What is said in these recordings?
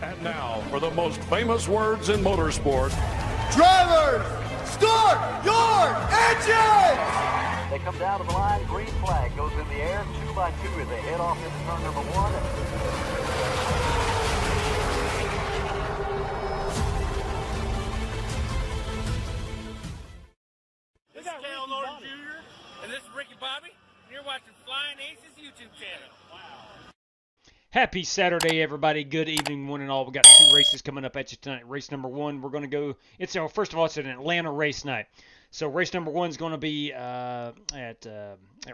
And now, for the most famous words in motorsport. Drivers, start your engines! They come down to the line, green flag goes in the air, 2 by 2 as they head off into turn number 1. This is Cal Norton Jr. and this is Ricky Bobby, and you're watching Flying Aces YouTube channel. Wow. Happy Saturday, everybody. Good evening, one and all. We got 2 races coming up at you tonight. Race number 1, we're going to go. First of all, it's an Atlanta race night. So race number 1 is going to be at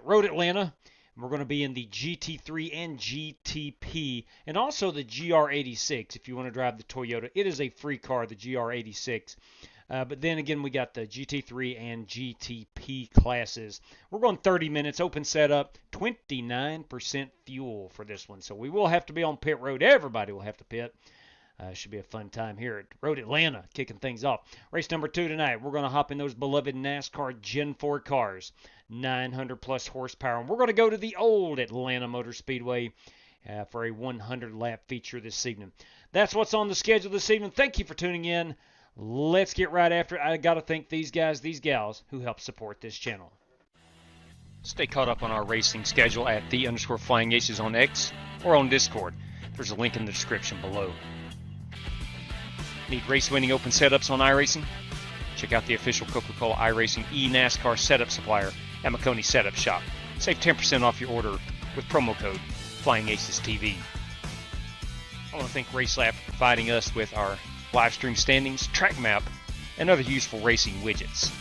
Road Atlanta. We're going to be in the GT3 and GTP, and also the GR86. If you want to drive the Toyota, it is a free car, the GR86. But then again, we got the GT3 and GTP classes. We're going 30 minutes, open setup, 29% fuel for this one. So we will have to be on pit road. Everybody will have to pit. Should be a fun time here at Road Atlanta, kicking things off. Race number 2 tonight, we're going to hop in those beloved NASCAR Gen 4 cars, 900-plus horsepower. And we're going to go to the old Atlanta Motor Speedway for a 100-lap feature this evening. That's what's on the schedule this evening. Thank you for tuning in. Let's get right after it. I got to thank these guys, these gals, who help support this channel. Stay caught up on our racing schedule at _FlyingAces on X or on Discord. There's a link in the description below. Need race-winning open setups on iRacing? Check out the official Coca-Cola iRacing e-NASCAR setup supplier at McConey Setup Shop. Save 10% off your order with promo code FlyingAcesTV. I want to thank RaceLab for providing us with our live stream standings, track map, and other useful racing widgets.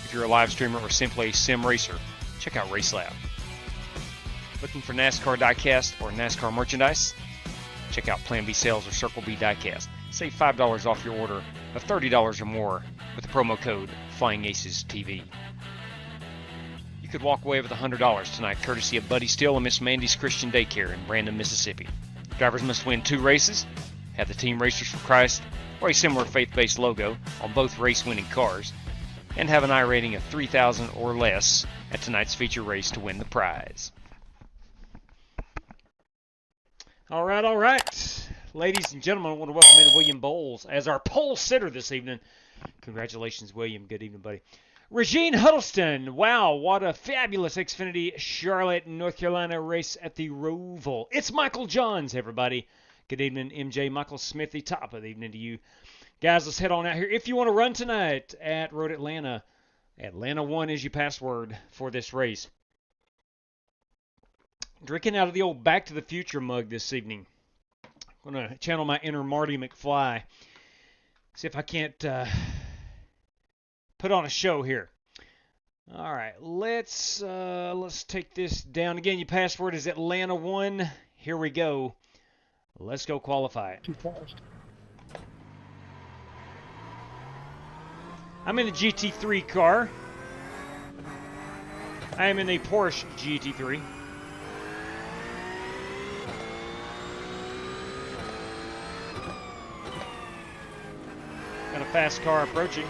If you're a live streamer or simply a sim racer, check out RaceLab. Looking for NASCAR diecast or NASCAR merchandise? Check out Plan B Sales or Circle B Diecast. Save $5 off your order of $30 or more with the promo code FlyingAcesTV. You could walk away with $100 tonight courtesy of Buddy Steele and Miss Mandy's Christian Daycare in Brandon, Mississippi. Drivers must win 2 races, have the Team Racers for Christ or a similar faith-based logo on both race-winning cars, and have an I rating of 3,000 or less at tonight's feature race to win the prize. All right. Ladies and gentlemen, I want to welcome in William Bowles as our pole sitter this evening. Congratulations, William. Good evening, buddy. Regine Huddleston. Wow, what a fabulous Xfinity Charlotte, North Carolina race at the Roval. It's Michael Johns, everybody. Good evening, MJ. Michael Smithy, top of the evening to you. Guys, let's head on out here. If you want to run tonight at Road Atlanta, Atlanta 1 is your password for this race. Drinking out of the old Back to the Future mug this evening. I'm going to channel my inner Marty McFly. See if I can't put on a show here. All right, let's take this down. Again, your password is Atlanta 1. Here we go. Let's go qualify it. Too fast. I'm in the GT3 car. I am in the Porsche GT3. Got a fast car approaching.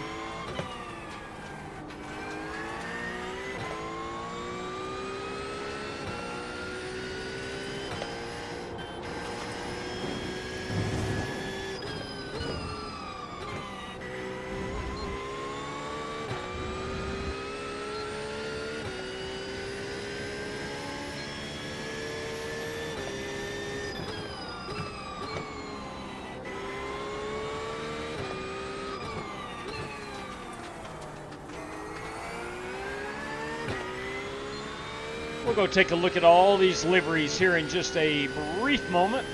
We'll go take a look at all these liveries here in just a brief moment.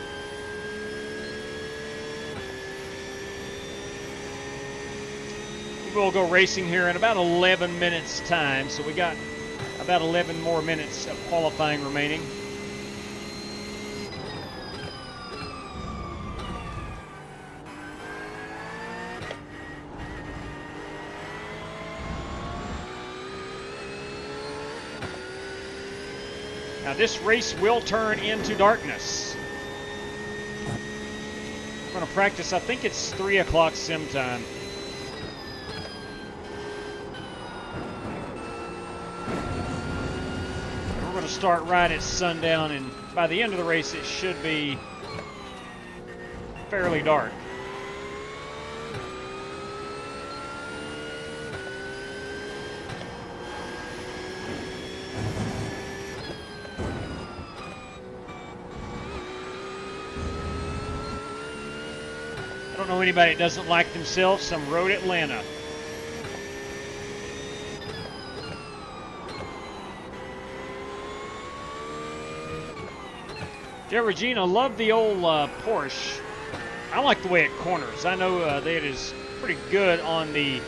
We'll go racing here in about 11 minutes time, so we got about 11 more minutes of qualifying remaining. Now this race will turn into darkness. We're going to practice, I think it's 3 o'clock sim time. We're going to start right at sundown, and by the end of the race it should be fairly dark. I don't know anybody that doesn't like themselves some Road Atlanta. Yeah, Regina, love the old Porsche. I like the way it corners. I know that it is pretty good on the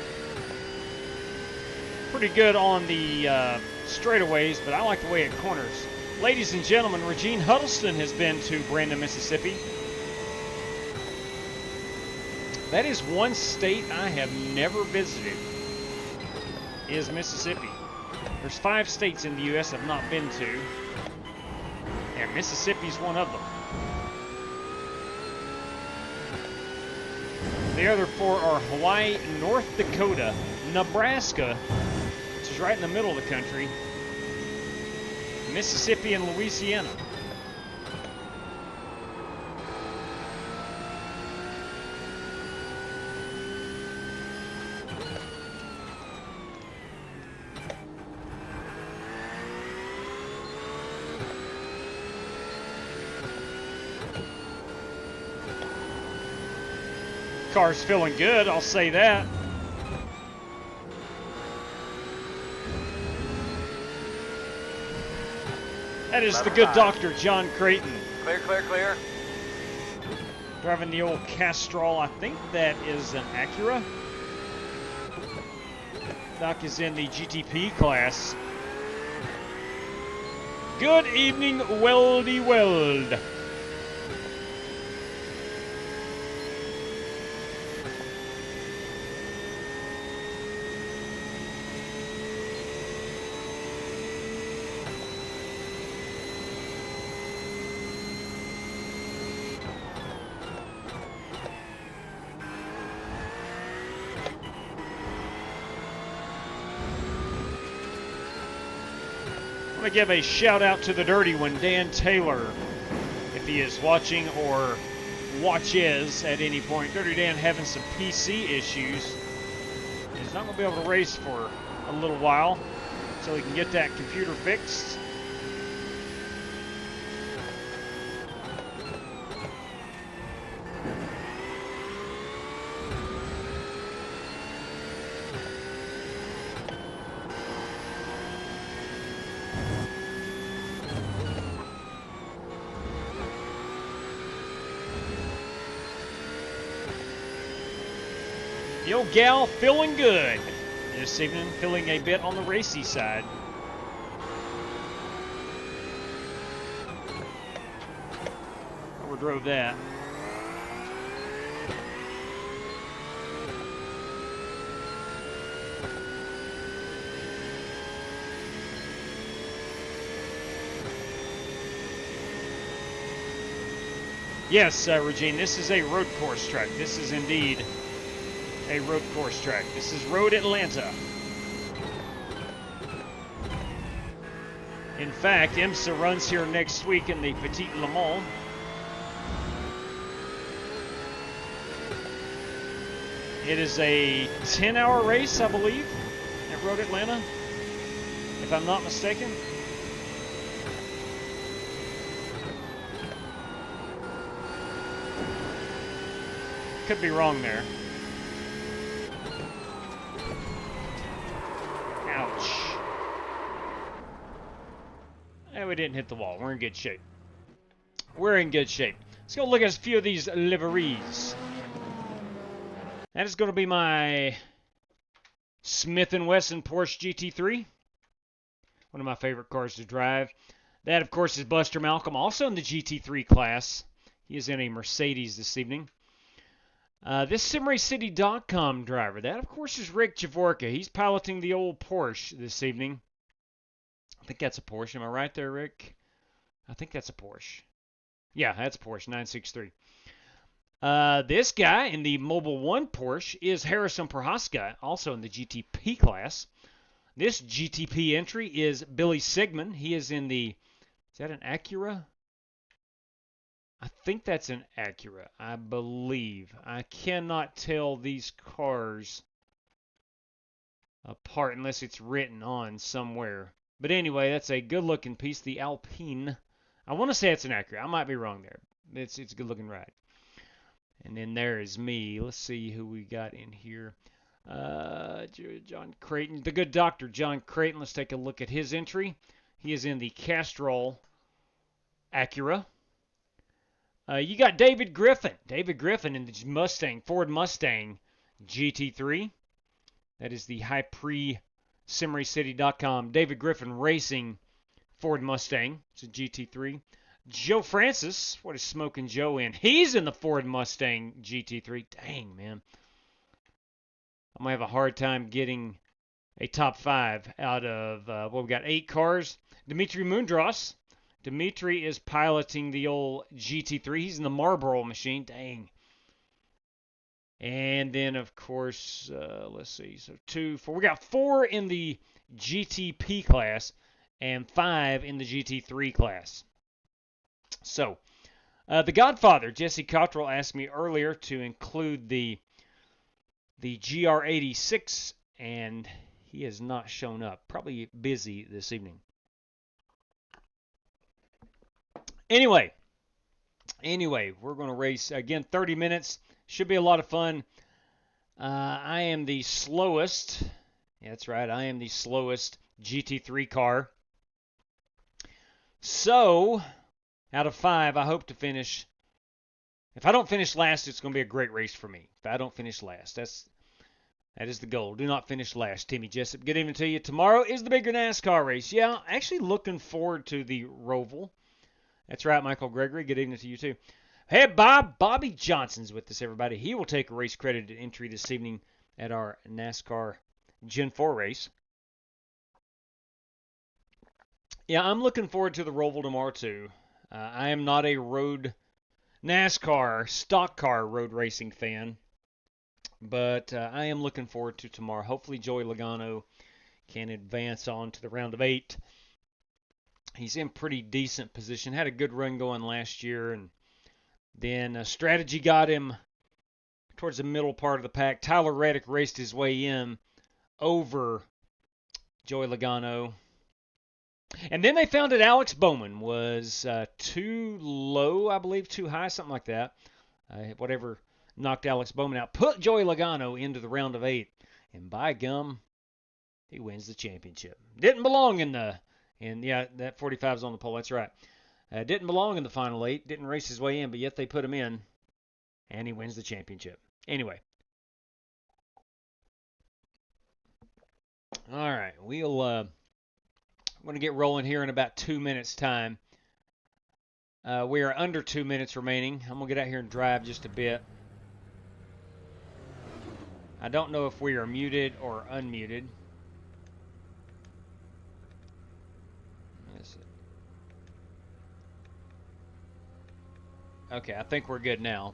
straightaways, but I like the way it corners. Ladies and gentlemen, Regine Huddleston has been to Brandon, Mississippi. That is one state I have never visited, is Mississippi. There's 5 states in the U.S. I've not been to, and Mississippi's one of them. The other 4 are Hawaii, North Dakota, Nebraska, which is right in the middle of the country, Mississippi, and Louisiana. Car's feeling good, I'll say that. That is the good Dr. John Creighton. Clear, clear, clear. Driving the old Castrol. I think that is an Acura. Doc is in the GTP class. Good evening, Weldy Weld. I'm going to give a shout out to the dirty one, Dan Taylor, if he is watching or watches at any point. Dirty Dan having some PC issues. He's not going to be able to race for a little while until he can get that computer fixed. The old gal feeling good this evening, feeling a bit on the racy side. Whoever drove that. Yes, Regine, this is a road course track. This is indeed a road course track. This is Road Atlanta. In fact, IMSA runs here next week in the Petit Le Mans. It is a 10-hour race, I believe, at Road Atlanta, if I'm not mistaken. Could be wrong there. Ouch. And we didn't hit the wall. We're in good shape. We're in good shape. Let's go look at a few of these liveries. That is going to be my Smith & Wesson Porsche GT3. One of my favorite cars to drive. That, of course, is Buster Malcolm, also in the GT3 class. He is in a Mercedes this evening. This SimRaceCity.com driver, that of course is Rick Javorka. He's piloting the old Porsche this evening. I think that's a Porsche. Am I right there, Rick? I think that's a Porsche. Yeah, that's a Porsche 963. This guy in the Mobile One Porsche is Harrison Prohaska, also in the GTP class. This GTP entry is Billy Sigmund. He is in the, is that an Acura? I think that's an Acura, I believe. I cannot tell these cars apart unless it's written on somewhere. But anyway, that's a good-looking piece, the Alpine. I want to say it's an Acura. I might be wrong there. It's a good-looking ride. And then there is me. Let's see who we got in here. John Creighton, the good Dr. John Creighton. Let's take a look at his entry. He is in the Castrol Acura. You got David Griffin. David Griffin in the Mustang, Ford Mustang GT3. That is the HighPre-SimRaceCity.com. David Griffin Racing Ford Mustang. It's a GT3. Joe Francis. What is Smoking Joe in? He's in the Ford Mustang GT3. Dang, man. I'm going to have a hard time getting a top 5 out of, we got 8 cars. Dimitri Mundros. Dimitri is piloting the old GT3. He's in the Marlboro machine. Dang. And then, of course, let's see. So 2, 4. We got 4 in the GTP class and 5 in the GT3 class. So, the Godfather, Jesse Cottrell, asked me earlier to include the GR86, and he has not shown up. Probably busy this evening. Anyway, we're going to race again 30 minutes. Should be a lot of fun. I am the slowest. Yeah, that's right. I am the slowest GT3 car. So, out of 5, I hope to finish. If I don't finish last, it's going to be a great race for me. If I don't finish last, that is the goal. Do not finish last. Timmy Jessup, good evening to you. Tomorrow is the bigger NASCAR race. Yeah, actually looking forward to the Roval. That's right, Michael Gregory. Good evening to you, too. Hey, Bobby Johnson's with us, everybody. He will take a race credited entry this evening at our NASCAR Gen 4 race. Yeah, I'm looking forward to the Roval tomorrow, too. I am not a road NASCAR, stock car road racing fan, but I am looking forward to tomorrow. Hopefully, Joey Logano can advance on to the round of 8. He's in pretty decent position. Had a good run going last year, and then strategy got him towards the middle part of the pack. Tyler Reddick raced his way in over Joey Logano. And then they found that Alex Bowman was too low, I believe, too high, something like that. Whatever knocked Alex Bowman out. Put Joey Logano into the round of 8. And by gum, he wins the championship. Didn't belong in the... And yeah, that 45's on the pole. That's right. Didn't belong in the final 8. Didn't race his way in, but yet they put him in. And he wins the championship. Anyway. All right. I'm going to get rolling here in about 2 minutes' time. We are under 2 minutes remaining. I'm going to get out here and drive just a bit. I don't know if we are muted or unmuted. Okay, I think we're good now.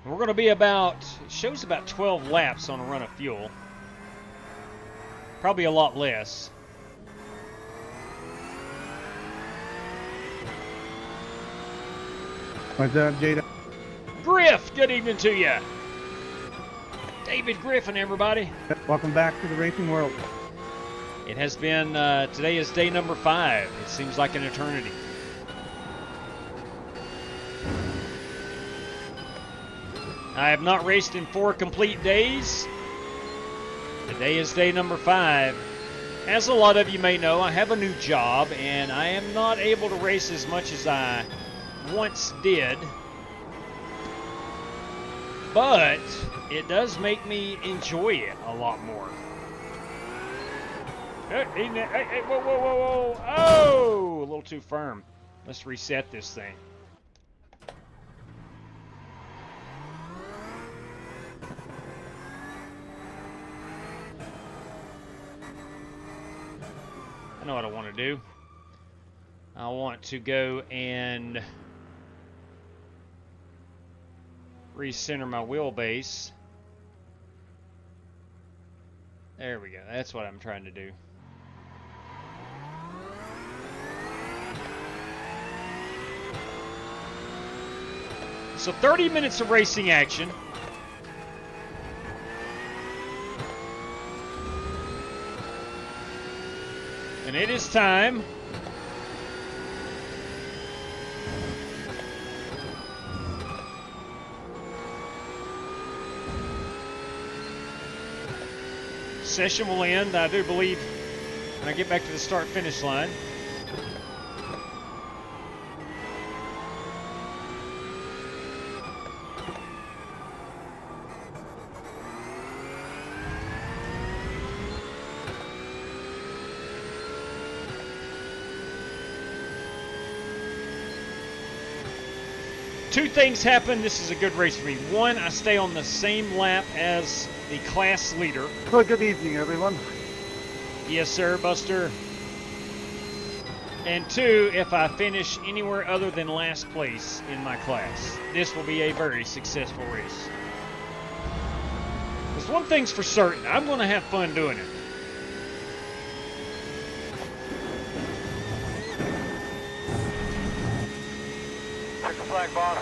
And we're going to be about, it shows about 12 laps on a run of fuel. Probably a lot less. What's up, Jada? Griff, good evening to you. David Griffin, everybody. Welcome back to the racing world. It has been, today is day number 5. It seems like an eternity. I have not raced in 4 complete days. Today is day number 5. As a lot of you may know, I have a new job, and I am not able to race as much as I once did. But it does make me enjoy it a lot more. Hey, whoa. Oh, a little too firm. Let's reset this thing. I know what I want to do. I want to go and recenter my wheelbase. There we go. That's what I'm trying to do. So 30 minutes of racing action. And it is time. Session will end, I do believe, when I get back to the start-finish line. Two things happen. This is a good race for me. One, I stay on the same lap as the class leader. Well, good evening, everyone. Yes, sir, Buster. And two, if I finish anywhere other than last place in my class, this will be a very successful race. Because one thing's for certain, I'm going to have fun doing it. Check the flag, boss.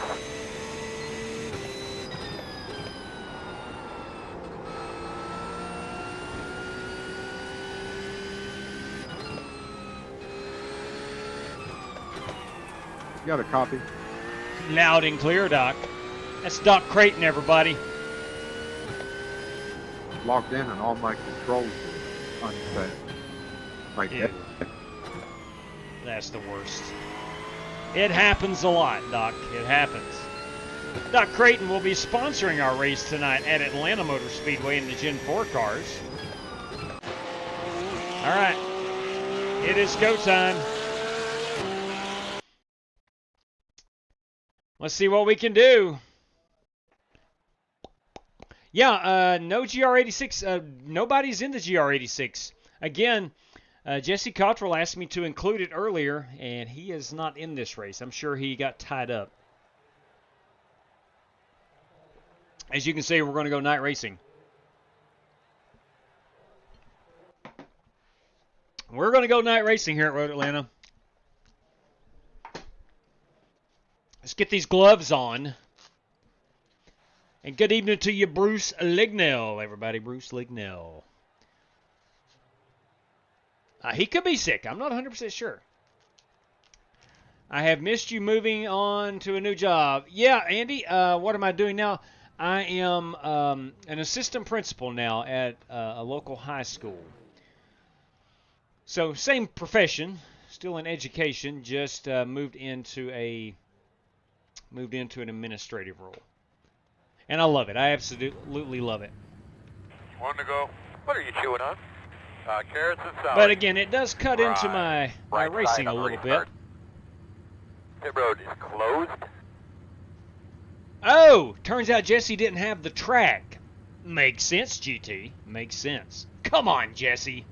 You got a copy? Loud and clear, Doc. That's Doc Creighton, everybody. Logged in and all my controls are unset. Like Yeah. That's the worst. It happens a lot, Doc. It happens. Doc Creighton will be sponsoring our race tonight at Atlanta Motor Speedway in the Gen 4 cars. All right. It is go time. Let's see what we can do. Yeah, no GR86. Nobody's in the GR86. Again, Jesse Cottrell asked me to include it earlier, and he is not in this race. I'm sure he got tied up. As you can see, we're going to go night racing. We're going to go night racing here at Road Atlanta. Let's get these gloves on. And good evening to you, Bruce Lignell, everybody. Bruce Lignell. He could be sick. I'm not 100% sure. I have missed you moving on to a new job. Yeah, Andy, what am I doing now? I am an assistant principal now at a local high school. So same profession, still in education, just moved into an administrative role. And I love it. I absolutely love it. Want to go? What are you chewing on? Carrots and salad. But again, it does cut into my Right racing side a on the little bit. restart. Pit road is closed. Oh, turns out Jesse didn't have the track. Makes sense, GT. Makes sense. Come on, Jesse.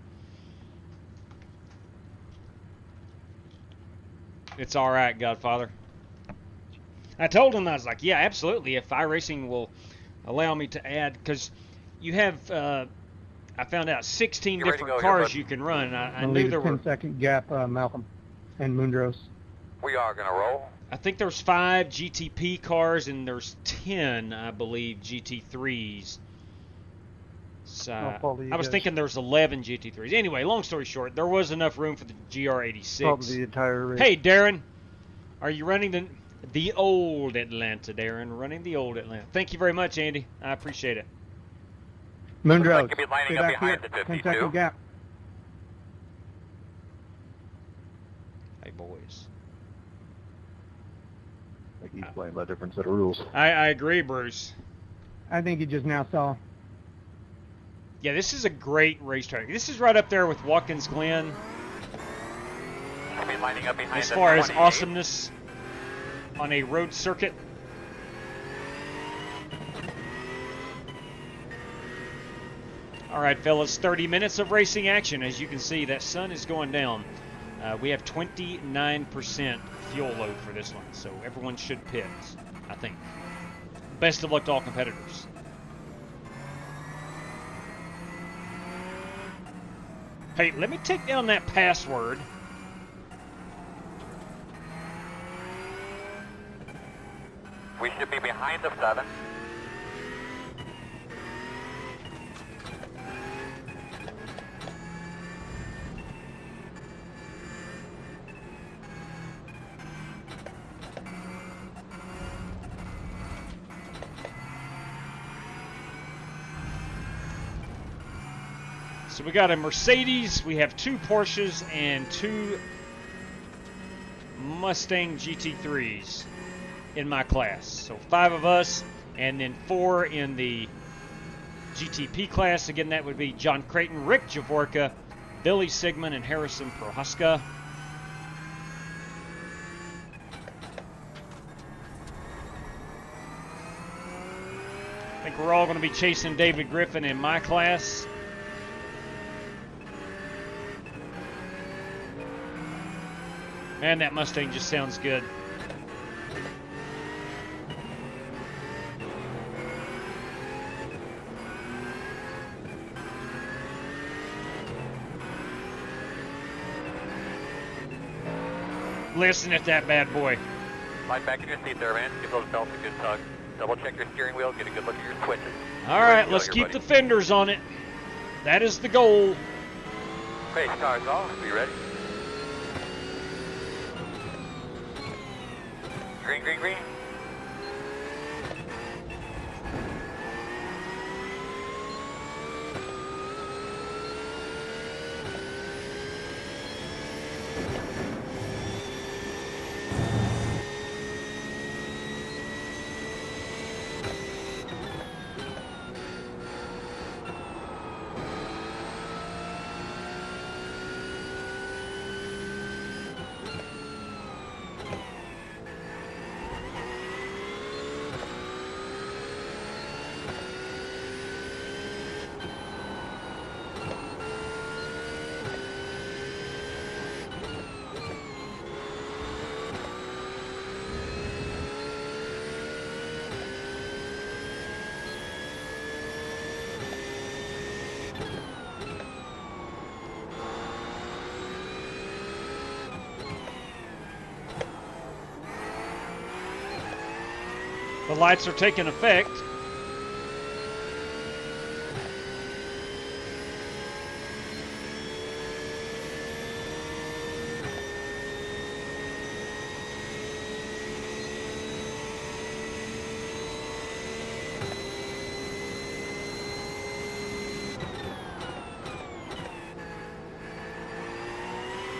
It's all right, Godfather. I told him, I was like, yeah, absolutely. If iRacing will allow me to add, because you have, I found out 16 You ready to different go here, cars bud? you can run. I I'll knew leave there a were, 10-second gap, Malcolm and Mundros. We are going to roll. I think there's 5 GTP cars and there's 10, I believe, GT3s. So I'll follow you I was guys. thinking there's 11 GT3s. Anyway, long story short, there was enough room for the GR86. Probably the entire race. Hey, Darren, are you running the old Atlanta, Darren? Running the old Atlanta. Thank you very much, Andy. I appreciate it. Mundros, Looks like you'll be lining stay up back here. behind the 52. 10-second gap. Hey, boys. Like he's playing by a different set of rules. I agree, Bruce. I think you just now saw. Yeah, this is a great racetrack. This is right up there with Watkins Glen You'll be lining up behind as the far as 28. awesomeness on a road circuit. All right, fellas, 30 minutes of racing action. As you can see, that sun is going down. We have 29% fuel load for this one, so everyone should pit, I think. Best of luck to all competitors. Hey, let me take down that password. We should be behind the 7. So we got a Mercedes, we have 2 Porsches, and 2 Mustang GT3s in my class. So 5 of us, and then 4 in the GTP class. Again, that would be John Creighton, Rick Javorka, Billy Sigmund, and Harrison Prohaska. I think we're all going to be chasing David Griffin in my class. Man, that Mustang just sounds good. Listen at that bad boy. Slide back in your seat there, man. Give those belts a good tug. Double check your steering wheel. Get a good look at your switches. All right, let's keep the fenders on it. That is the goal. Race cars off. Are you ready? Green, green, green. The lights are taking effect.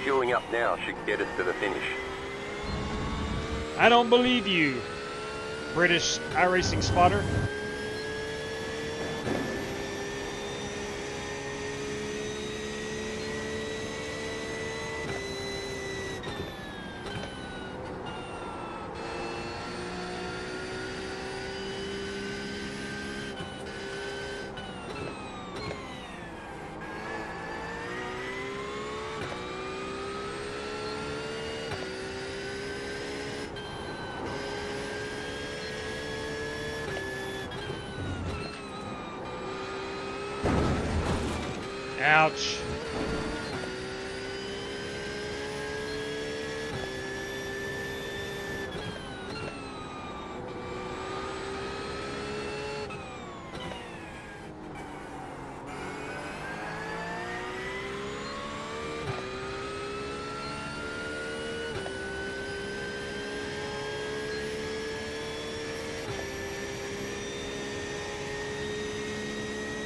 Fueling up now should get us to the finish. I don't believe you, British iRacing spotter. Ouch.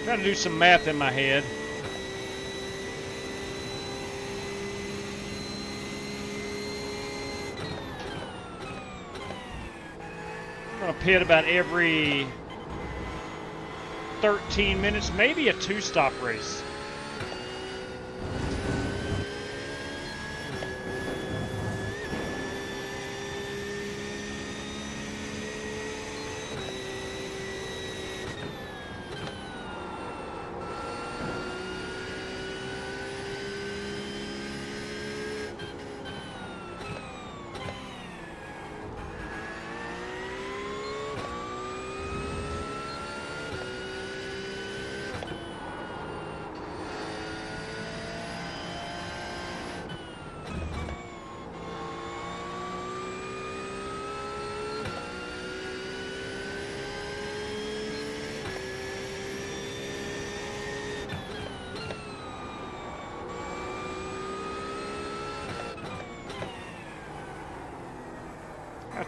Trying to do some math in my head. Pit about every 13 minutes, maybe a 2-stop race.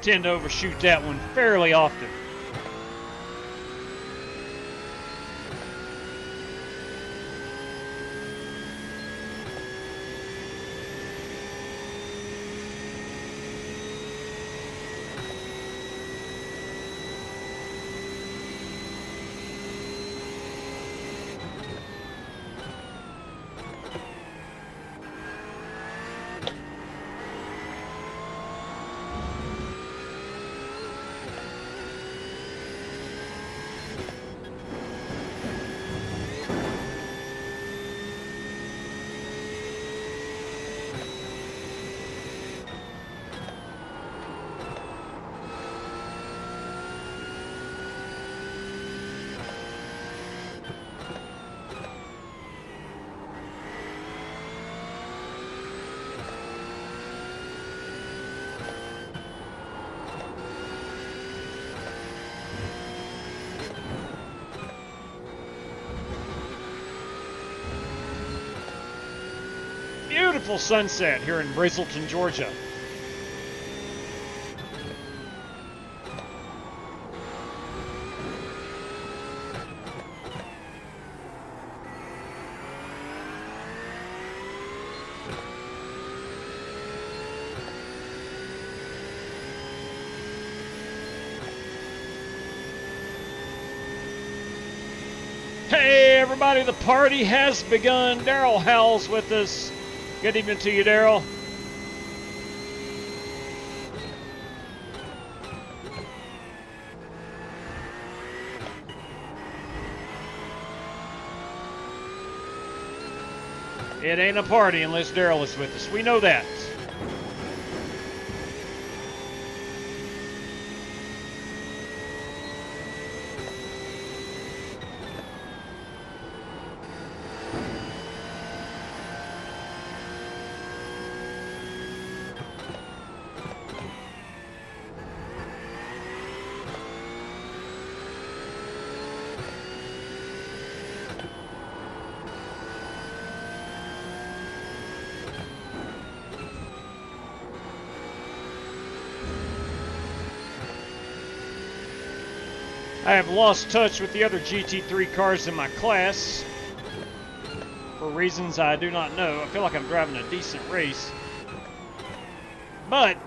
tend to overshoot that one fairly often. Beautiful sunset here in Brazelton, Georgia. Hey everybody, the party has begun. Daryl Howell's with us. Good evening to you, Daryl. It ain't a party unless Daryl is with us. We know that. I have lost touch with the other GT3 cars in my class for reasons I do not know. I feel like I'm driving a decent race, but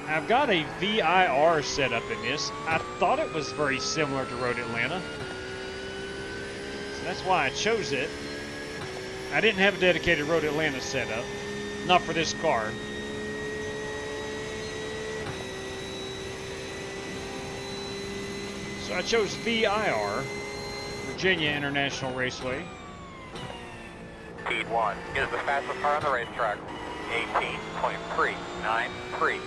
I've got a VIR set up in this. I thought it was very similar to Road Atlanta, so that's why I chose it. I didn't have a dedicated Road Atlanta setup, not for this car. So I chose VIR, Virginia International Raceway. Speed 1 is the fastest car on the racetrack. 18.393.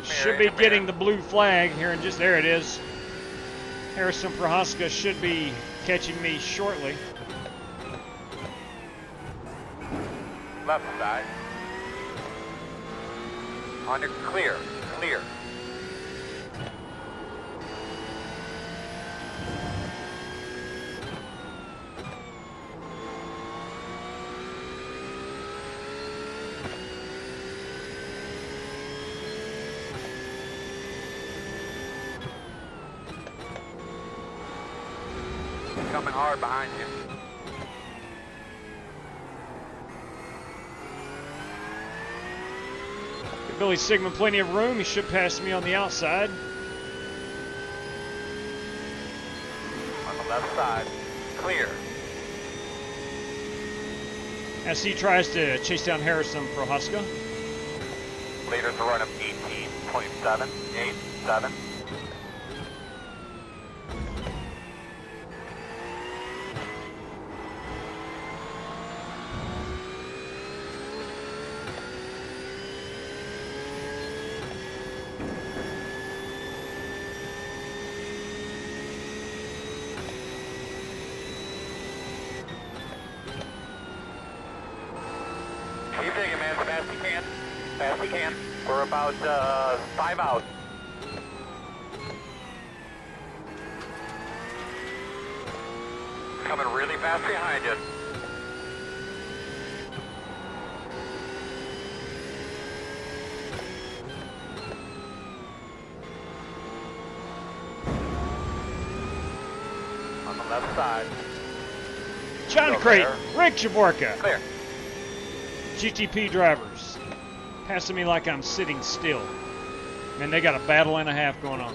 Should be getting the blue flag here in just, there it is. Harrison Prohaska should be catching me shortly. Left side. On your clear, clear. Coming hard behind you. Give Billy Sigmund plenty of room. He should pass me on the outside. On the left side, clear. As he tries to chase down Harrison Prohaska. Leaders a run of 18.787. Keep taking, man, as fast as you can. Fast as you can. We're about 5 out. coming really fast behind you. On the left side. John Go Crate, there. Rick Jaborka, Clear. GTP drivers, passing me like I'm sitting still. Man, they got a battle and a half going on.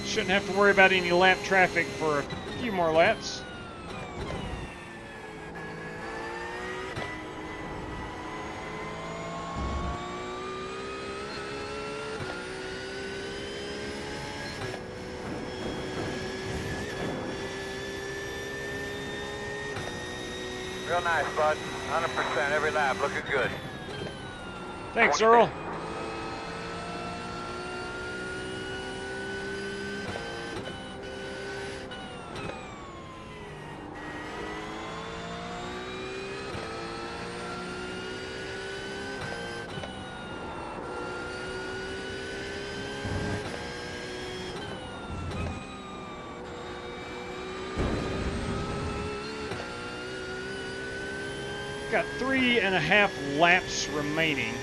Shouldn't have to worry about any lap traffic for a few more laps. Real nice, bud. 100% every lap, looking good. Thanks, Earl. Got 3.5 laps remaining.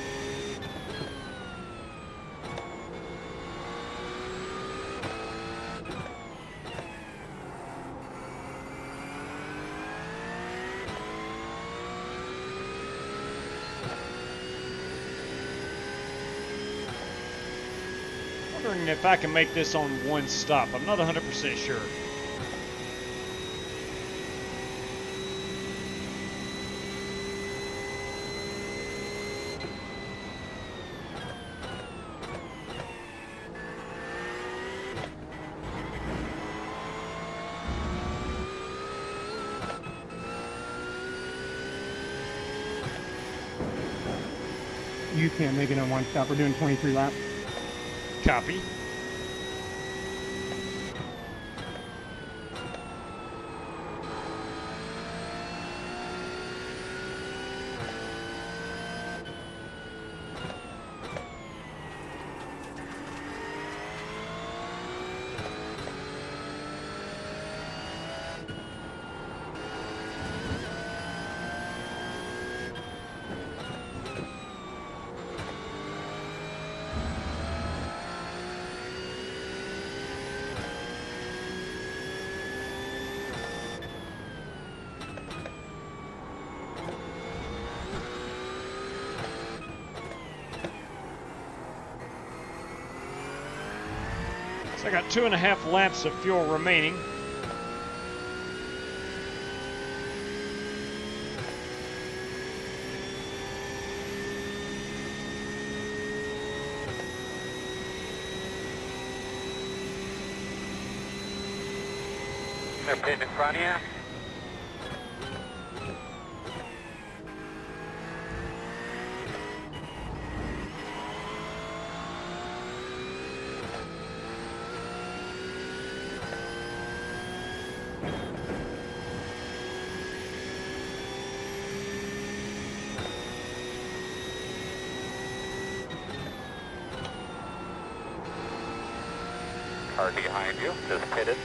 Wondering if I can make this on one stop. I'm not 100% sure. You can't make it on one stop. We're doing 23 laps. Copy. So I got 2.5 laps of fuel remaining. They're pitting in front of you. Car behind you, just pitted.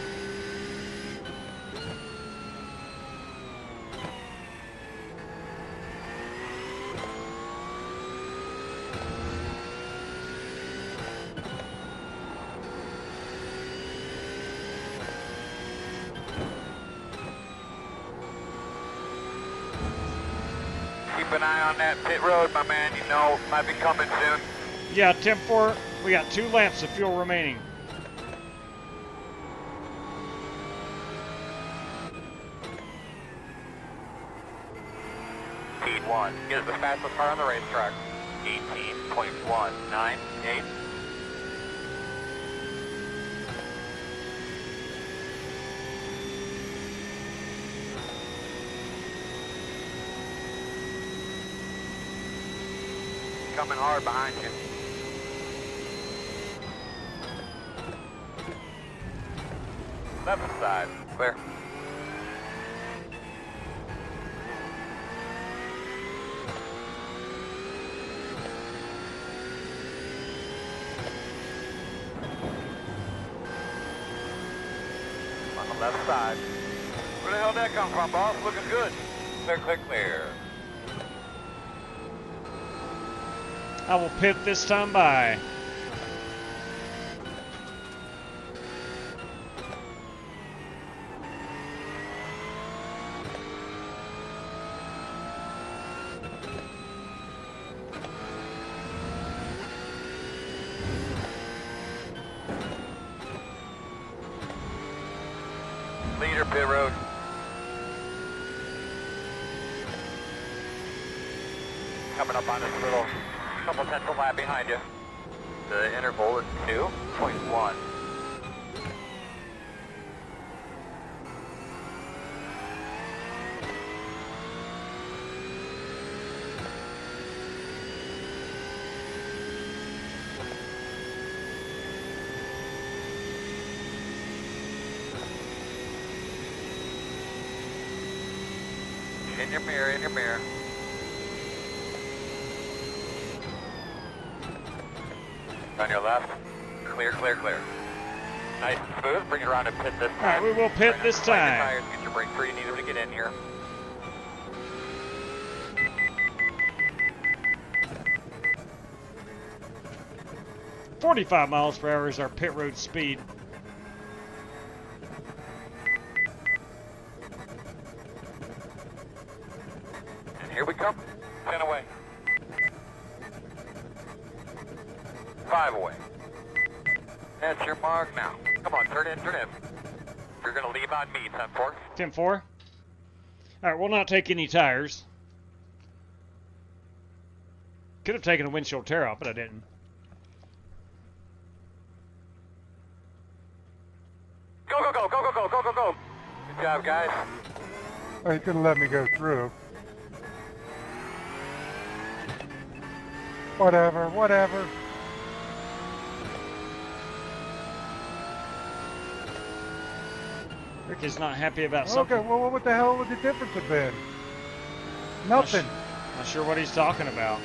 Keep an eye on that pit road, my man. You know, might be coming soon. Yeah, 10-4. We got 2 laps of fuel remaining. Speed 1 is the fastest car on the racetrack. 18.198. Coming hard behind you. Left side. Clear. On the left side. Where the hell did that come from, boss? Looking good. Clear, clear, clear. I will pit this time by. Leader, pit road. Coming up on this little couple tenths of lap behind you. The interval is 2.1. In your mirror, in your mirror. On your left. Clear, clear, clear. Nice and smooth. Bring it around and pit this time. All right, we will pit Try this not to slide your time. tires, get your brake free. Need them to get in here. .45 miles per hour is our pit road speed. And here we come. 10 away. 5 away. That's your mark now. Come on, turn in, turn in. You're going to leave on me, 10-4. 10-4. All right, we'll not take any tires. Could have taken a windshield tear off, but I didn't. Go, go, go, go, go, go, go, go, go. Good job, guys. Oh, you couldn't let me go through. Whatever, whatever. Rick is not happy about something. Okay, well, what the hell would the difference have been? Nothing. Not sure what he's talking about.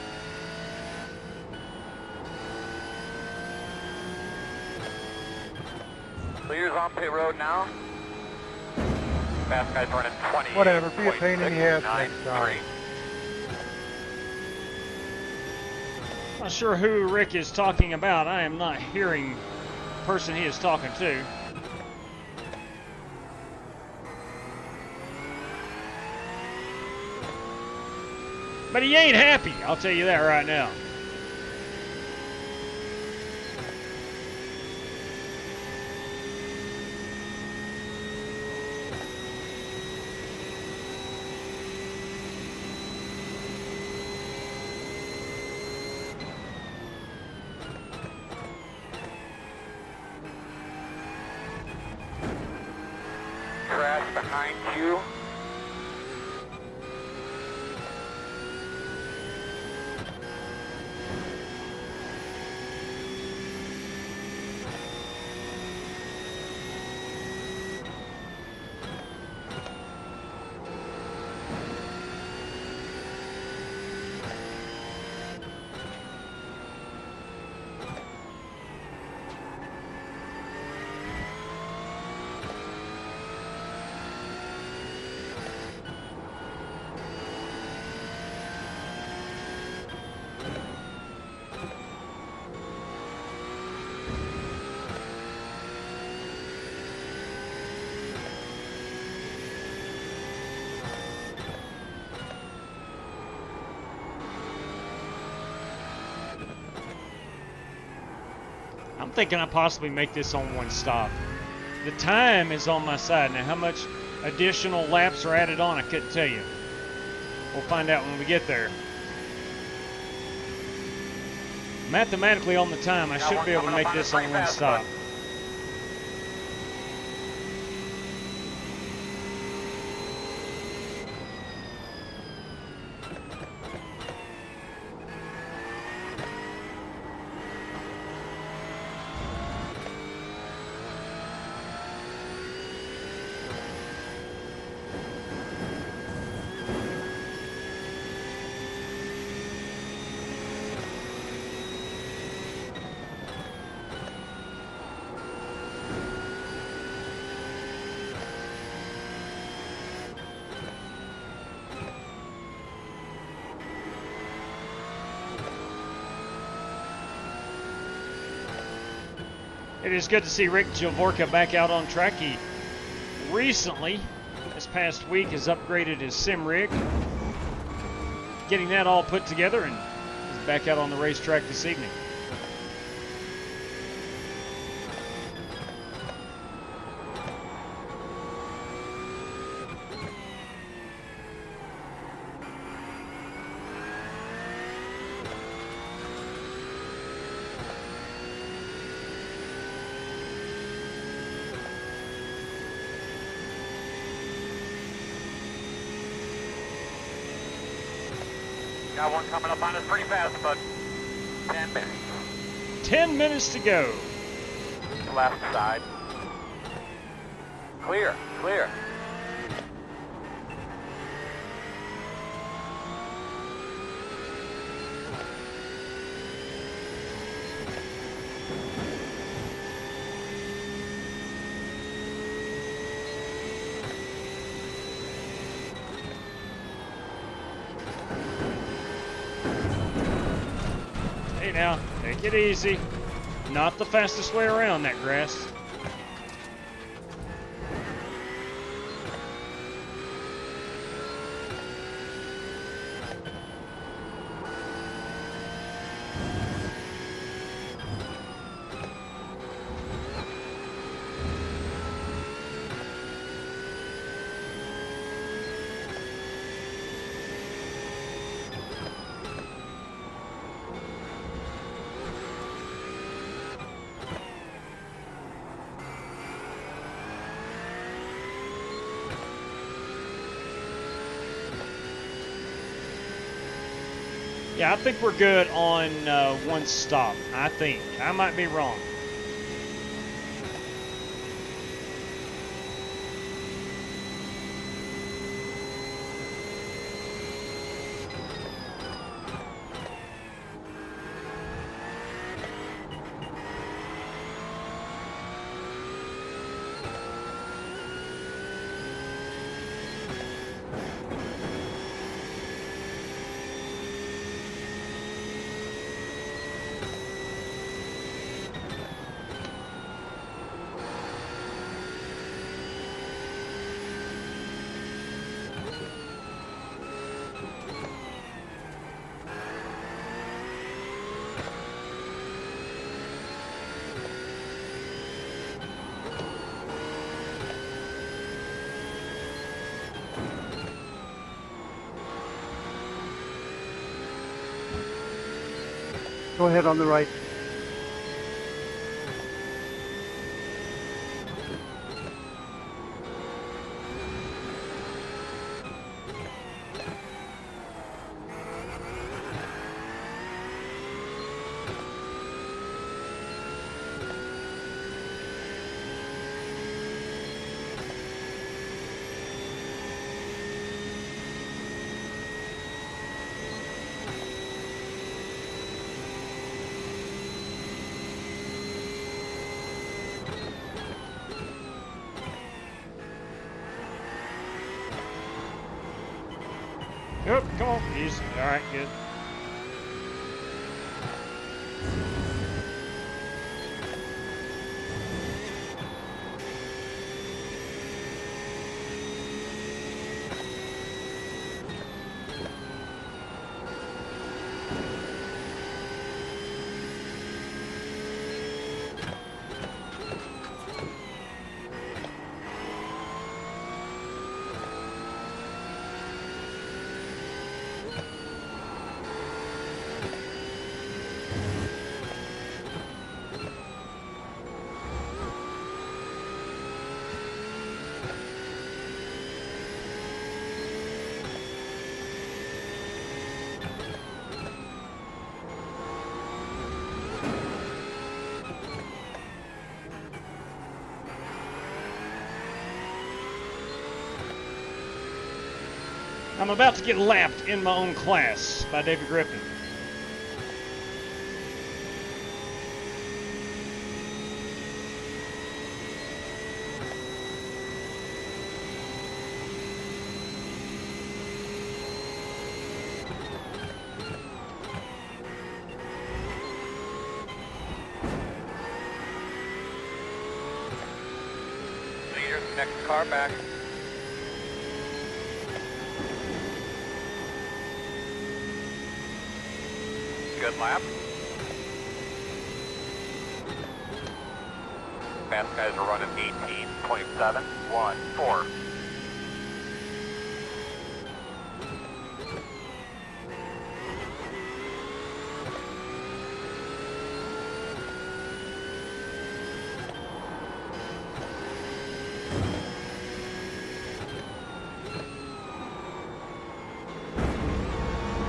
Leaders on pit road now. Fast guys running 20. Whatever, be a pain in the ass next time. Not sure who Rick is talking about. I am not hearing the person he is talking to. But he ain't happy, I'll tell you that right now. Crash behind you. I'm thinking I possibly make this on one stop. The time is on my side. Now, how much additional laps are added on, I couldn't tell you. We'll find out when we get there. Mathematically on the time, I should be able to make this on one stop. It is good to see Rick Javorka back out on track. He recently, this past week, has upgraded his sim rig, getting that all put together, and he's back out on the racetrack this evening. Got one coming up on us pretty fast, but 10 minutes. 10 minutes to go. Left side. Clear, clear. Hey now, take it easy. Not the fastest way around that grass. Yeah, I think we're good on one stop. I think. I might be wrong. Go ahead on the right. Yep, come on. Easy. All right, good. I'm about to get lapped in my own class by David Griffin. next car back. Good lap. Fast guys are running 18.714.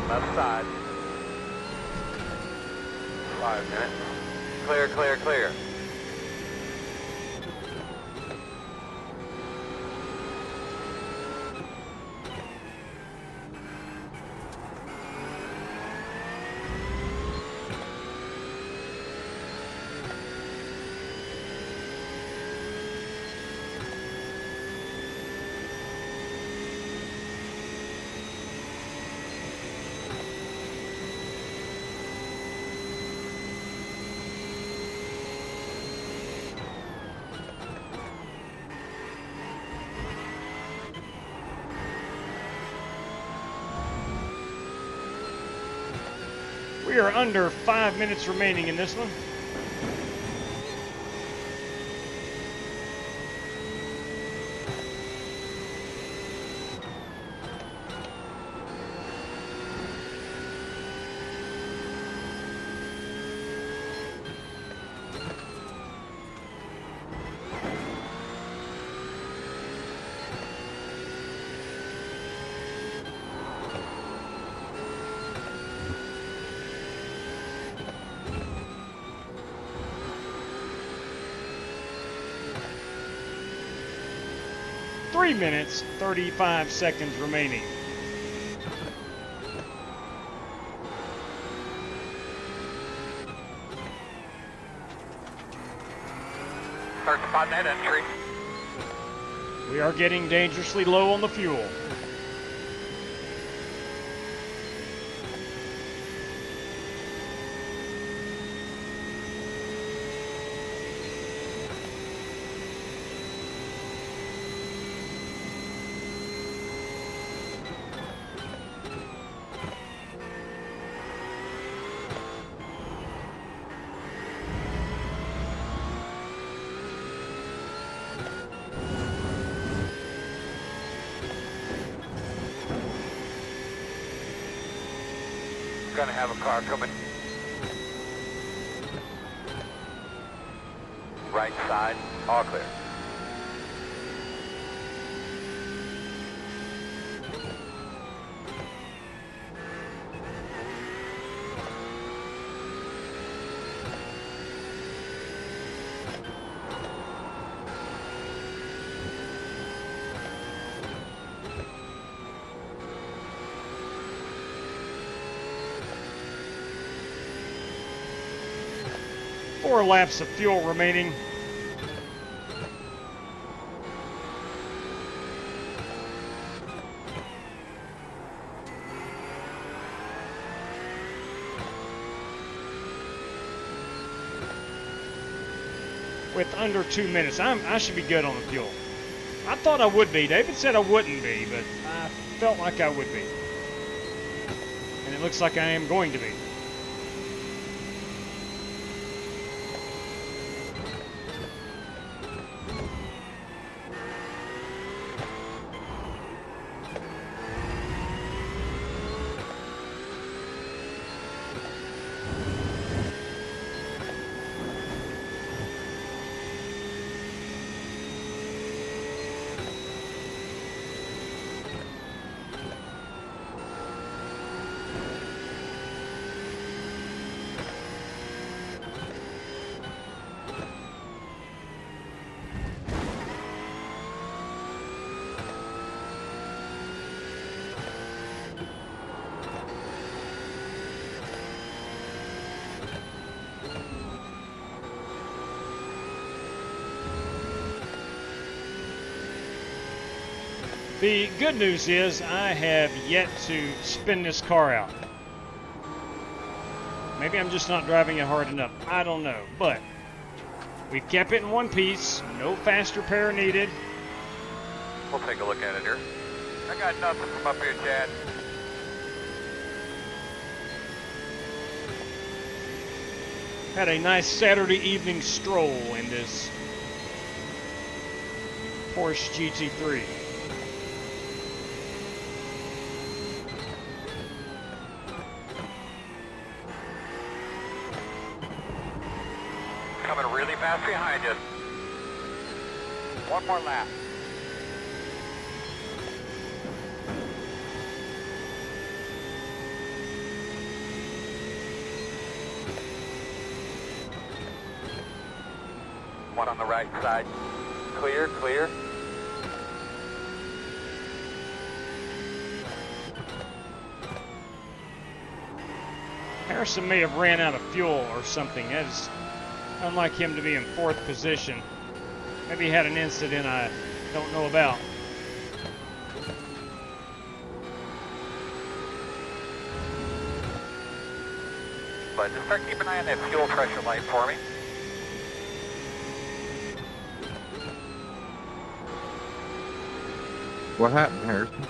Left side. 5 minutes. Clear, clear, clear. We are under 5 minutes remaining in this one. Three minutes, 35 seconds remaining. Start spotting that entry. We are getting dangerously low on the fuel. Gonna have a car coming. Right side, all clear. Four laps of fuel remaining. With under 2 minutes, I should be good on the fuel. I thought I would be. David said I wouldn't be, but I felt like I would be. And it looks like I am going to be. The good news is I have yet to spin this car out. Maybe I'm just not driving it hard enough. I don't know, but we've kept it in one piece. No fast repair needed. We'll take a look at it here. I got nothing from up here, Chad. Had a nice Saturday evening stroll in this Porsche GT3. Coming really fast behind you. One more lap. One on the right side. Clear, clear. Harrison may have ran out of fuel or something. That is unlike him to be in 4th position. Maybe he had an incident I don't know about. But just start keeping an eye on that fuel pressure light for me. What happened, Harrison?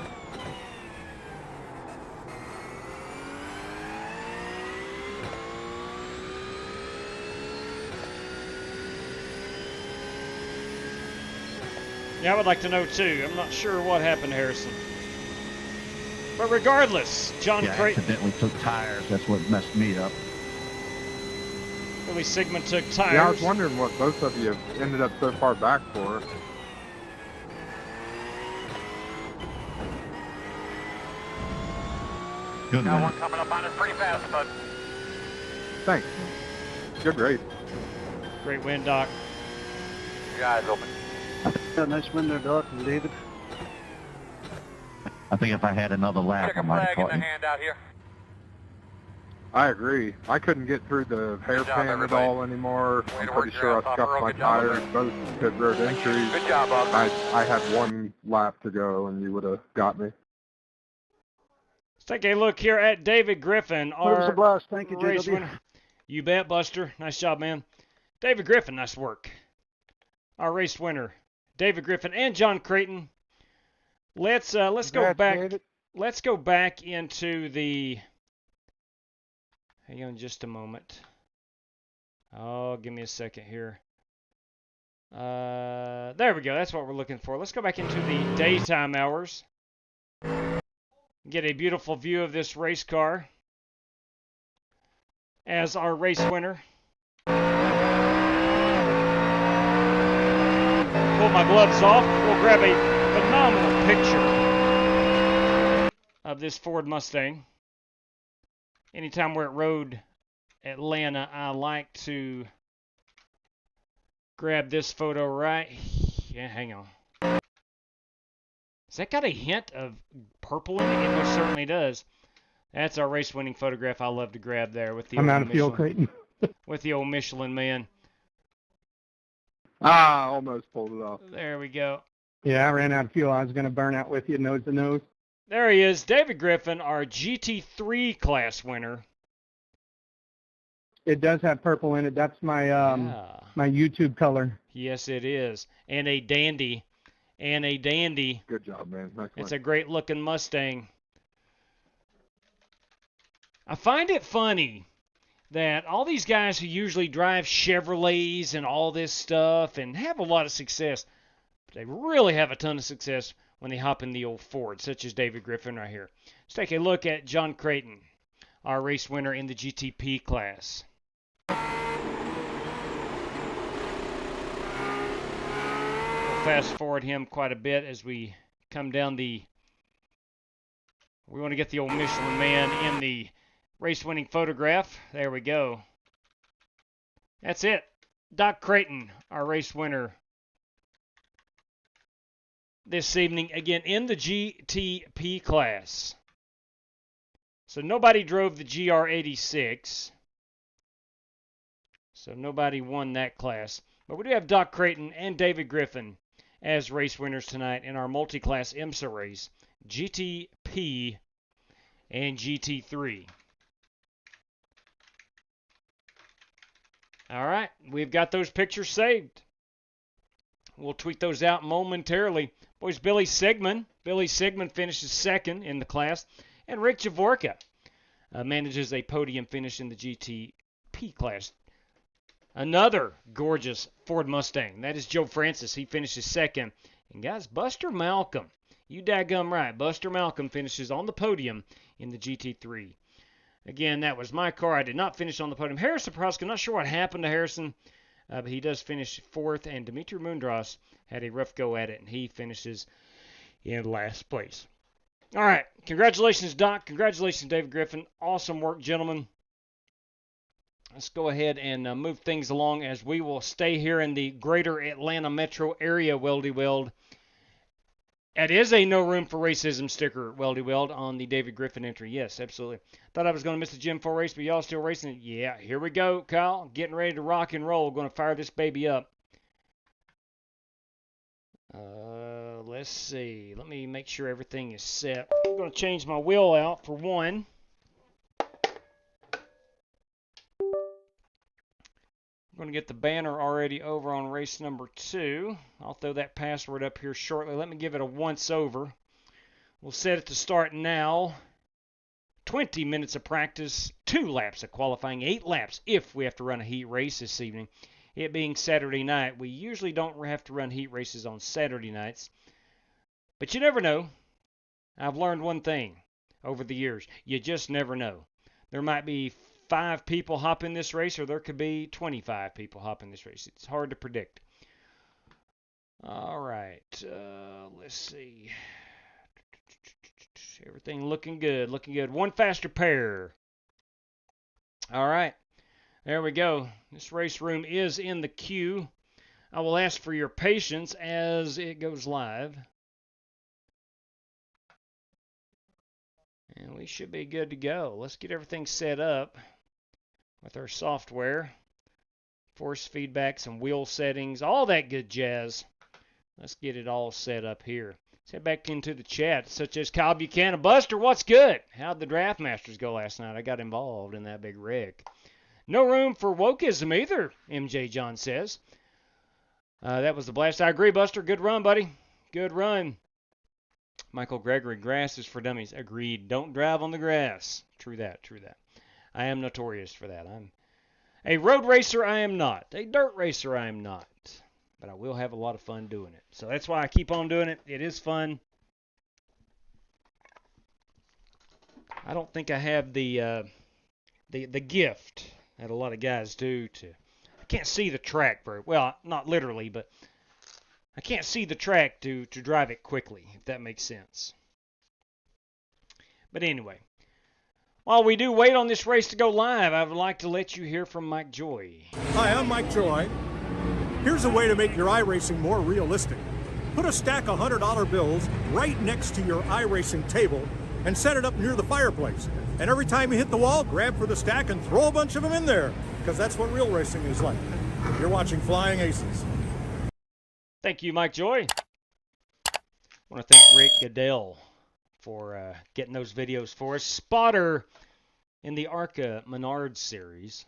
Yeah, I would like to know too. I'm not sure what happened, Harrison. But regardless, John Yeah, Creighton. accidentally took tires. That's what messed me up. Billy Sigmund took tires. Yeah, I was wondering what both of you ended up so far back for. Good Got one. one coming up on us pretty fast, bud. Thanks. Good race. Great win, Doc. Your eyes open. Nice win there, Doc and David. I think if I had another lap, Check I a might have flag in caught the you. hand out here. I agree. I couldn't get through the hairpin at everybody. all anymore. Way I'm to pretty work your sure ass I off, scuffed Earl. my Good job, tires, both pit road entries. Good job, Bob. I had one lap to go and you would have got me. Let's take a look here at David Griffin, It was a our blast. Thank you, race JW. winner. You bet, Buster. Nice job, man. David Griffin, nice work. Our race winner, David Griffin and John Creighton. Let's go Congrats, back. David. Let's go back into the. Hang on just a moment. Oh, give me a second here. There we go. That's what we're looking for. Let's go back into the daytime hours. Get a beautiful view of this race car as our race winner. Pull my gloves off. We'll grab a phenomenal picture of this Ford Mustang. Anytime we're at Road Atlanta, I like to grab this photo right. Yeah, hang on. Has that got a hint of purple in it? It most certainly does. That's our race-winning photograph I love to grab there with the I'm old out of fuel, Michelin, Creighton. with the old Michelin man. Ah, almost pulled it off. There we go. Yeah, I ran out of fuel. I was going to burn out with you nose to nose. There he is, David Griffin, our GT3 class winner. It does have purple in it. That's my Yeah. my YouTube color. Yes, it is. And a dandy. And a dandy. Good job, man. Nice It's win. a great-looking Mustang. I find it funny that all these guys who usually drive Chevrolets and all this stuff and have a lot of success, but they really have a ton of success when they hop in the old Ford, such as David Griffin right here. Let's take a look at John Creighton, our race winner in the GTP class. We'll fast forward him quite a bit as we come down the... We want to get the old Michelin man in the race-winning photograph. There we go. That's it. Doc Creighton, our race winner this evening, again in the GTP class. So nobody drove the GR86. So nobody won that class. But we do have Doc Creighton and David Griffin as race winners tonight in our multi-class IMSA race, GTP and GT3. All right, we've got those pictures saved. We'll tweet those out momentarily. Boys, Billy Sigmund finishes second in the class, and Rick Javorka manages a podium finish in the GTP class. Another gorgeous Ford Mustang. That is Joe Francis. He finishes second. And guys, Buster Malcolm, you daggum right, Buster Malcolm finishes on the podium in the GT3. Again, that was my car. I did not finish on the podium. Harrison Proska, not sure what happened to Harrison, but he does finish fourth. And Dimitri Mundras had a rough go at it, and he finishes in last place. All right. Congratulations, Doc. Congratulations, David Griffin. Awesome work, gentlemen. Let's go ahead and move things along as we will stay here in the greater Atlanta metro area, Weldy Weld. It is a no room for racism sticker, Weldy Weld, on the David Griffin entry. Yes, absolutely. Thought I was going to miss the Gym 4 race, but y'all still racing? Yeah, here we go, Kyle. Getting ready to rock and roll. Going to fire this baby up. Let's see. Let me make sure everything is set. I'm going to change my wheel out for one. I'm going to get the banner already over on race number 2. I'll throw that password up here shortly. Let me give it a once over. We'll set it to start now. 20 minutes of practice, 2 laps of qualifying, 8 laps if we have to run a heat race this evening. It being Saturday night, we usually don't have to run heat races on Saturday nights. But you never know. I've learned one thing over the years. You just never know. There might be 5 people hop in this race, or there could be 25 people hop in this race. It's hard to predict. All right. Let's see. Everything looking good. Looking good. One faster pair. All right. There we go. This race room is in the queue. I will ask for your patience as it goes live. And we should be good to go. Let's get everything set up with our software. Force feedback, some wheel settings, all that good jazz. Let's get it all set up here. Let's head back into the chat, such as Kyle Buchanan. Buster, what's good? How'd the Draft Masters go last night? I got involved in that big wreck. No room for wokeism either, MJ John says. That was the blast. I agree, Buster. Good run, buddy. Good run. Michael Gregory, grass is for dummies. Agreed. Don't drive on the grass. True that, true that. I am notorious for that. I'm a road racer, I am not. A dirt racer, I am not. But I will have a lot of fun doing it. So that's why I keep on doing it. It is fun. I don't think I have the gift that a lot of guys do to. I can't see the track very well, not literally, but I can't see the track to drive it quickly, if that makes sense. But anyway, while we do wait on this race to go live, I would like to let you hear from Mike Joy. Hi, I'm Mike Joy. Here's a way to make your iRacing more realistic. Put a stack of $100 bills right next to your iRacing table and set it up near the fireplace. And every time you hit the wall, grab for the stack and throw a bunch of them in there, because that's what real racing is like. You're watching Flying Aces. Thank you, Mike Joy. I want to thank Rick Goodell for getting those videos for us. Spotter in the ARCA Menards series.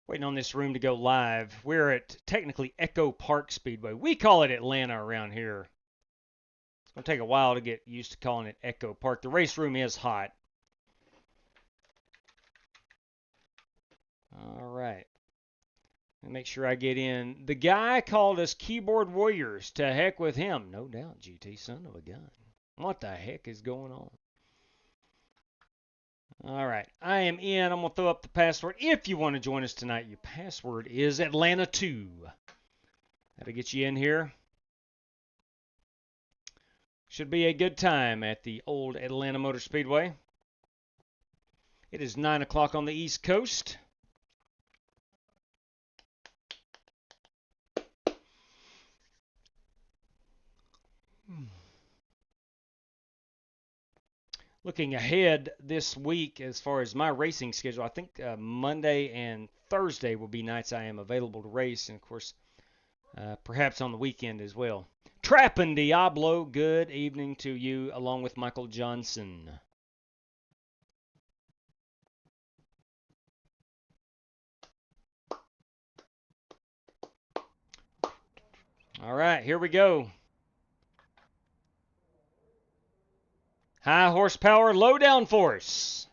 Waiting on this room to go live. We're at technically Echo Park Speedway. We call it Atlanta around here. It's going to take a while to get used to calling it Echo Park. The race room is hot. All right. And make sure I get in. The guy called us keyboard warriors. To heck with him. No doubt, GT, son of a gun. What the heck is going on? All right. I am in. I'm going to throw up the password. If you want to join us tonight, your password is Atlanta2. That'll get you in here. Should be a good time at the old Atlanta Motor Speedway. It is 9 o'clock on the East Coast. Looking ahead this week as far as my racing schedule, I think Monday and Thursday will be nights I am available to race, and of course, perhaps on the weekend as well. Trappin' Diablo, good evening to you, along with Michael Johnson. All right, here we go. High horsepower, low downforce.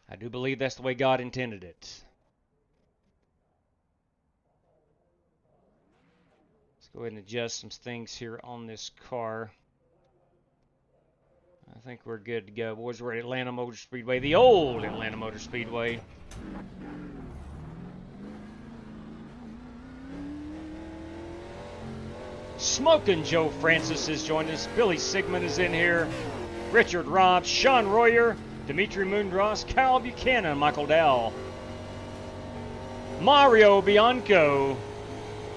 I do believe that's the way God intended it. Let's go ahead and adjust some things here on this car. I think we're good to go. Boys, we're at Atlanta Motor Speedway, the old Atlanta Motor Speedway. Smoking Joe Francis has joined us. Billy Sigmund is in here. Richard Robb, Sean Royer, Dimitri Mundros, Kyle Buchanan, Michael Dow, Mario Bianco,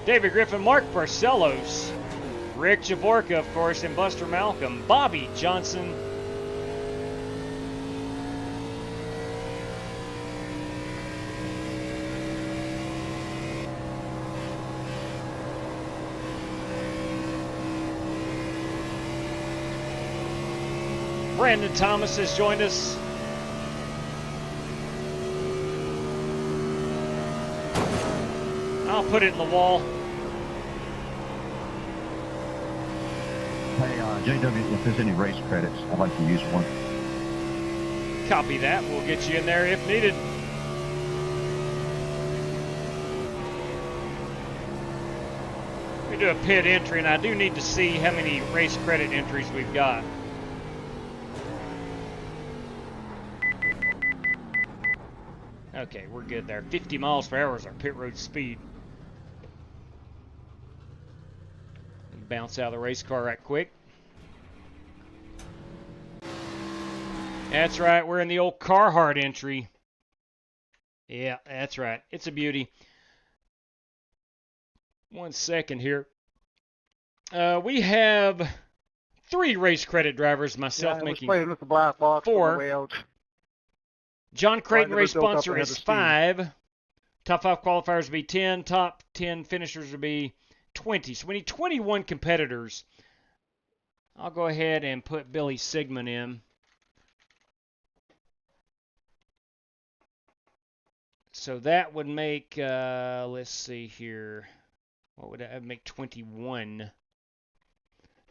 David Griffin, Mark Barcelos, Rick Javorka, of course, and Buster Malcolm, Bobby Johnson, Brandon Thomas has joined us. I'll put it in the wall. Hey, JW, if there's any race credits, I'd like to use one. Copy that. We'll get you in there if needed. We do a pit entry, and I do need to see how many race credit entries we've got. Okay, we're good there. 50 miles per hour is our pit road speed. Bounce out of the race car right quick. That's right, we're in the old Carhartt entry. Yeah, that's right. It's a beauty. 1 second here. We have 3 race credit drivers, myself making with the black box 4. John Creighton, race sponsor, is 5. Top 5 qualifiers would be 10. Top 10 finishers would be 20. So we need 21 competitors. I'll go ahead and put Billy Sigmund in. So that would make, let's see here. What would that make? 21.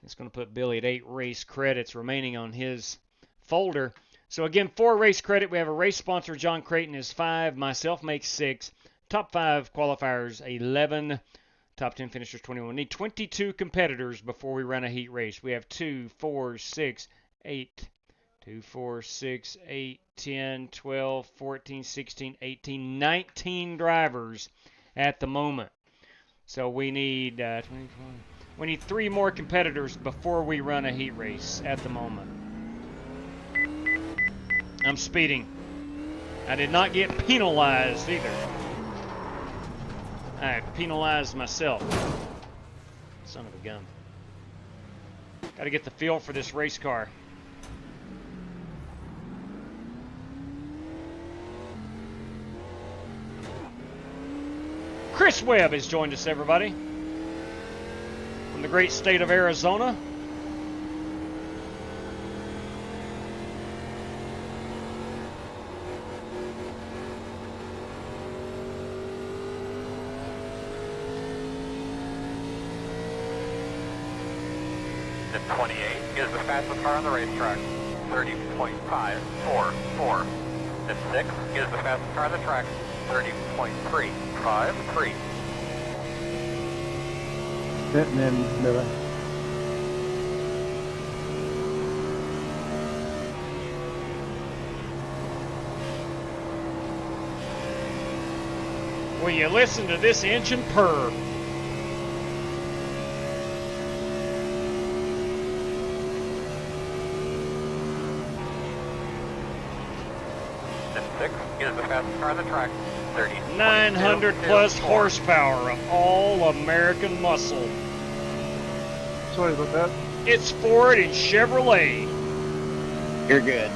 It's going to put Billy at 8 race credits remaining on his folder. So again, 4 race credit. We have a race sponsor. John Creighton is 5. Myself makes 6. Top 5 qualifiers, 11. Top 10 finishers, 21. We need 22 competitors before we run a heat race. We have 2, 4, 6, 8. 2, 4, 6, 8, 10, 12, 14, 16, 18, 19 drivers at the moment. So we need 24. We need 3 more competitors before we run a heat race at the moment. I'm speeding. I did not get penalized either. I penalized myself. Son of a gun. Got to get the feel for this race car. Chris Webb has joined us, everybody, from the great state of Arizona. The 28 is the fastest car on the racetrack, 30.544. The 6 is the fastest car on the track, 30.353. Sitting in, Billy. Will you listen to this engine purr? The 6 is the fastest car on the track, 900 plus horsepower of all-American muscle. Sorry about that. It's Ford and Chevrolet. You're good.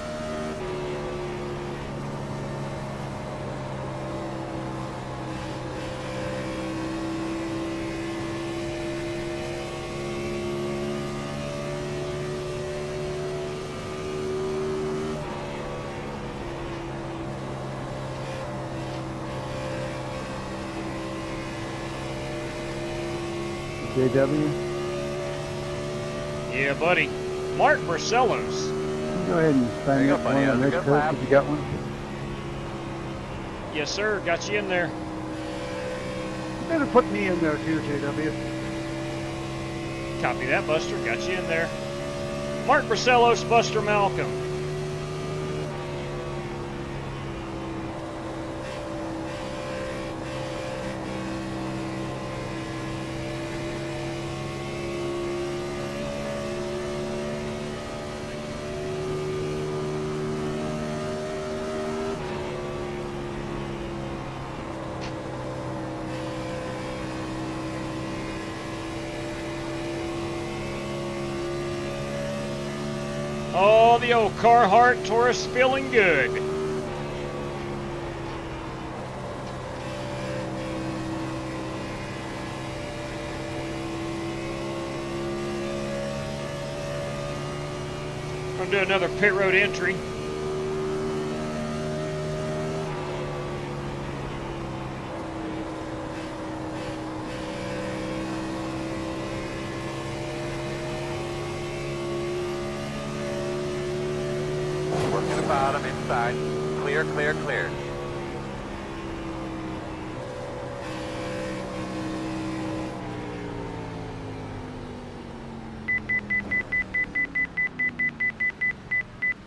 JW. Yeah, buddy. Mark Barcelos. Go ahead and sign up one of the next coach if you got one. Yes, sir. Got you in there. You better put me in there too, JW. Copy that, Buster. Got you in there. Mark Barcelos, Buster Malcolm. Oh, the old Carhartt Taurus feeling good. I'm gonna do another pit road entry. Bottom inside. Clear, clear, clear.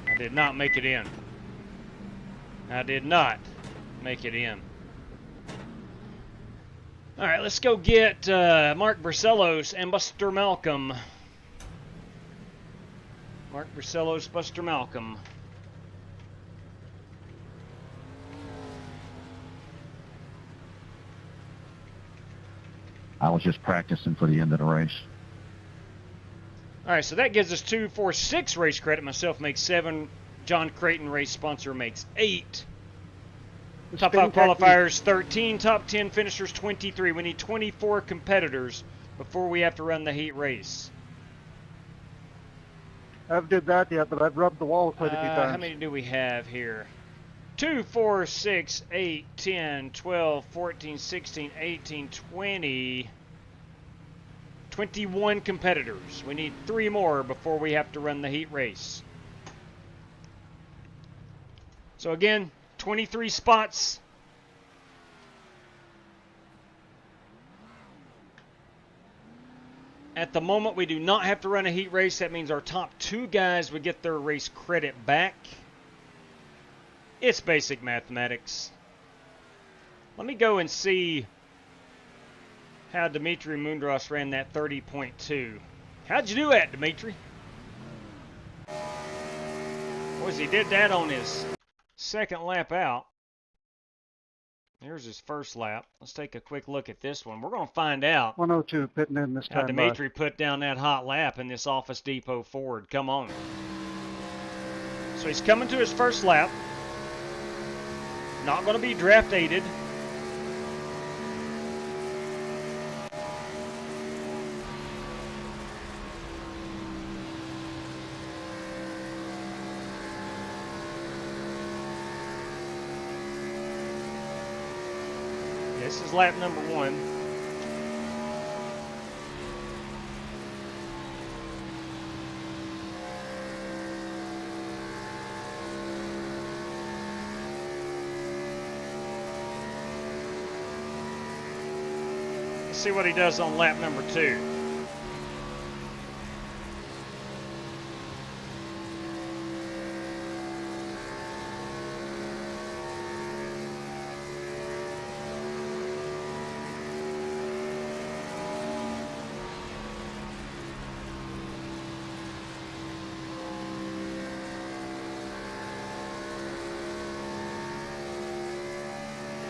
I did not make it in. I did not make it in. All right, let's go get Mark Barcelos and Buster Malcolm. Mark Barcelos, Buster Malcolm. I was just practicing for the end of the race. All right, so that gives us 2, 4, 6 race credit. Myself makes 7. John Creighton, race sponsor, makes 8. Top 5 qualifiers, 13. Top 10 finishers, 23. We need 24 competitors before we have to run the heat race. I haven't did that yet, but I've rubbed the wall quite a few times. How many do we have here? 2, 4, 6, 8, 10, 12, 14, 16, 18, 20, 21 competitors. We need 3 more before we have to run the heat race. So again, 23 spots. At the moment, we do not have to run a heat race. That means our top 2 guys would get their race credit back. It's basic mathematics. Let me go and see how Dimitri Mundros ran that 30.2. How'd you do that, Dimitri? Boys, he did that on his second lap out. Here's his first lap. Let's take a quick look at this one. We're going to find out 102 pitting in this time. how Dimitri put down that hot lap in this Office Depot Ford. Come on. So he's coming to his first lap. Not going to be draft aided. This is lap number 1. Let's see what he does on lap number 2.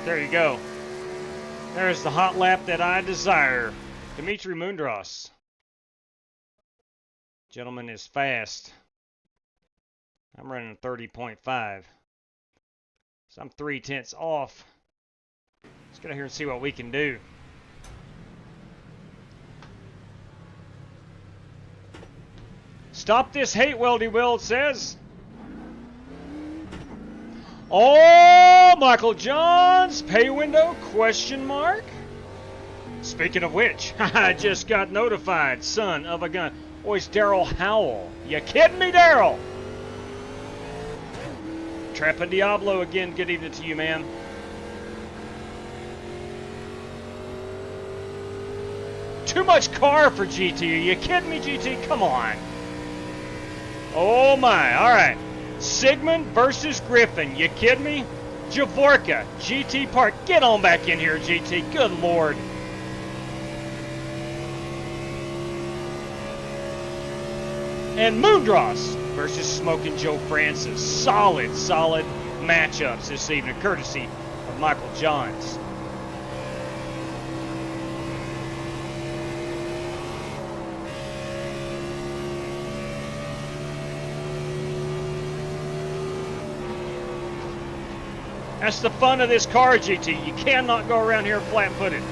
There you go. There's the hot lap that I desire. Dimitri Mundros. Gentleman is fast. I'm running 30.5. So I'm 3/10 off. Let's get out here and see what we can do. Stop this hate, Weldy Will, it says. Oh, Michael Johns, pay window, question mark. Speaking of which, I just got notified. Son of a gun. Oh, it's Daryl Howell. You kidding me, Daryl? Trapping Diablo again. Good evening to you, man. Too much car for GT. Are you kidding me, GT? Come on. Oh, my. All right. Sigmund versus Griffin. You kidding me? Javorka, GT Park. Get on back in here, GT. Good Lord. And Moondross versus Smoking Joe Francis. Solid matchups this evening, courtesy of Michael Johns. That's the fun of this car, GT. You cannot go around here flat-footed.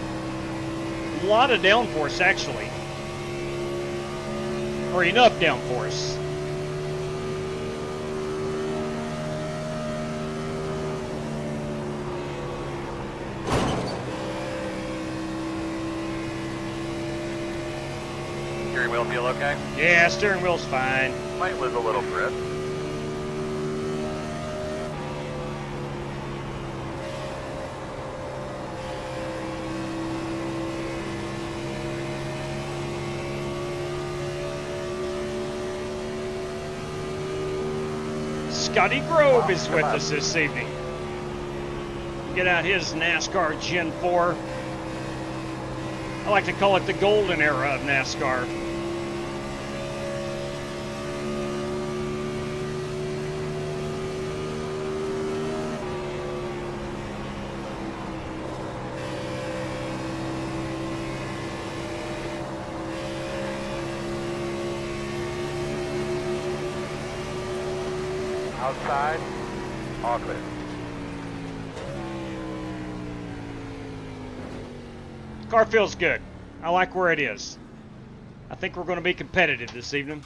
A lot of downforce, actually. Or enough downforce. Steering wheel feel okay? Yeah, steering wheel's fine. Might lose a little grip. Scotty Grove is with us this evening. Get out his NASCAR Gen 4. I like to call it the golden era of NASCAR. Outside, all clear. Car feels good. I like where it is. I think we're going to be competitive this evening.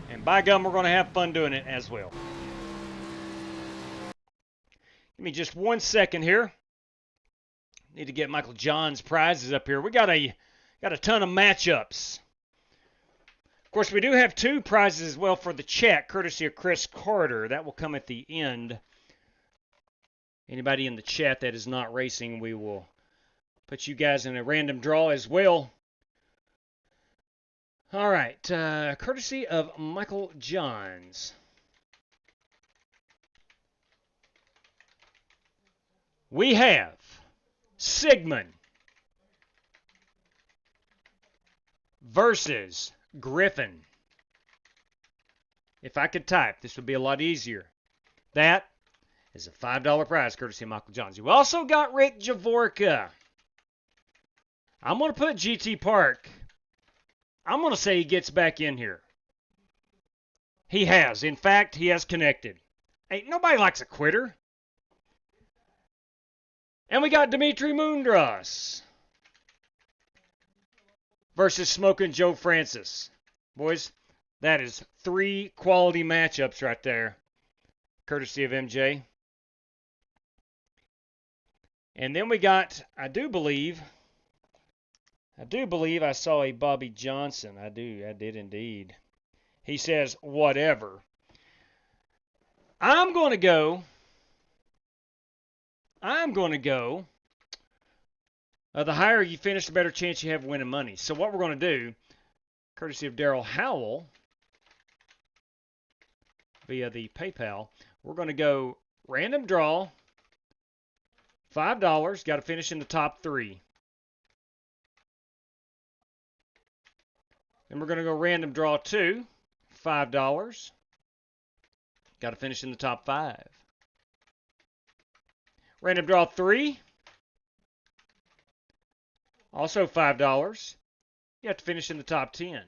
And by gum, we're going to have fun doing it as well. Give me just 1 second here. Need to get Michael John's prizes up here. We got a ton of matchups. Of course, we do have 2 prizes as well for the chat, courtesy of Chris Carter. That will come at the end. Anybody in the chat that is not racing, we will put you guys in a random draw as well. All right, courtesy of Michael Johns. We have Sigmund versus Griffin. If I could type, this would be a lot easier. That is a $5 prize, courtesy of Michael Johns. You also got Rick Javorka. I'm going to put GT Park. I'm going to say he gets back in here. He has. In fact, he has connected. Ain't nobody likes a quitter. And we got Dimitri Moondross versus Smoking Joe Francis. Boys, that is 3 quality matchups right there, courtesy of MJ. And then we got, I do believe I saw a Bobby Johnson. I did indeed. He says, whatever. I'm going to go. The higher you finish, the better chance you have of winning money. So what we're going to do, courtesy of Daryl Howell, via the PayPal, we're going to go random draw, $5, got to finish in the top 3. Then we're going to go random draw 2, $5, got to finish in the top 5. Random draw 3, also $5. You have to finish in the top 10.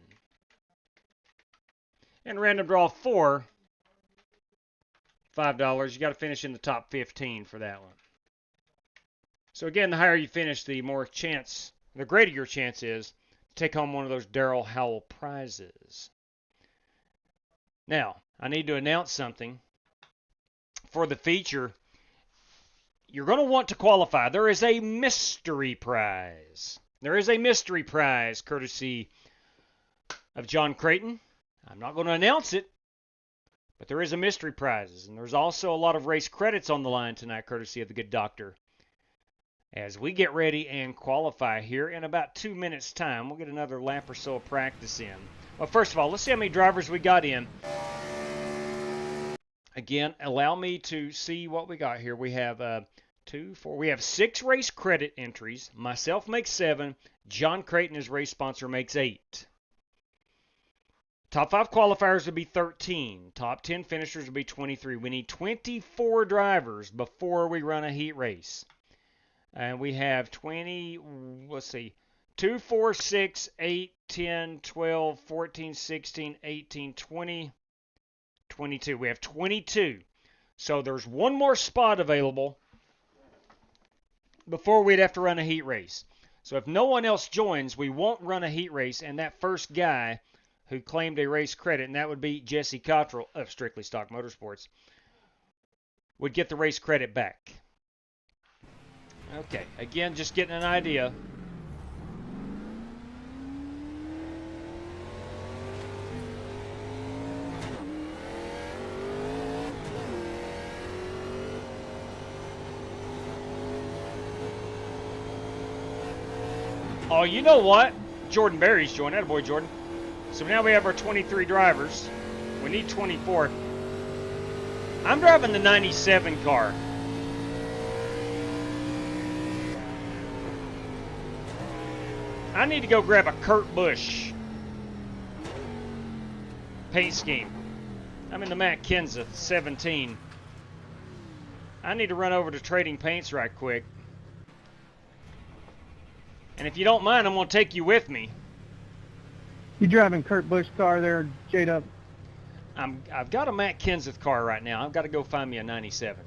And random draw 4, $5. You got to finish in the top 15 for that one. So again, the higher you finish, the greater your chance is to take home one of those Daryl Howell prizes. Now, I need to announce something for the feature you're going to want to qualify. There is a mystery prize. There is a mystery prize courtesy of John Creighton. I'm not going to announce it, but there is a mystery prize. And there's also a lot of race credits on the line tonight courtesy of the good doctor. As we get ready and qualify here in about 2 minutes' time, we'll get another lap or so of practice in. Well, first of all, let's see how many drivers we got in. Again, allow me to see what we got here. We have 2, 4. We have 6 race credit entries. Myself makes 7. John Creighton, his race sponsor, makes 8. Top 5 qualifiers would be 13. Top 10 finishers would be 23. We need 24 drivers before we run a heat race. And we have 20, let's see, 2, 4, 6, 8, 10, 12, 14, 16, 18, 20, 22. We have 22. So there's one more spot available before we'd have to run a heat race. So if no one else joins, we won't run a heat race, and that first guy who claimed a race credit, and that would be Jesse Cottrell of Strictly Stock Motorsports, would get the race credit back. Okay, again, just getting an idea. Oh, you know what? Jordan Berry's joined. Attaboy, Jordan. So now we have our 23 drivers. We need 24. I'm driving the 97 car. I need to go grab a Kurt Busch paint scheme. I'm in the Matt Kenseth 17. I need to run over to Trading Paints right quick. And if you don't mind, I'm going to take you with me. You driving Kurt Busch car there, J-Dub? I've got a Matt Kenseth car right now. I've got to go find me a 97.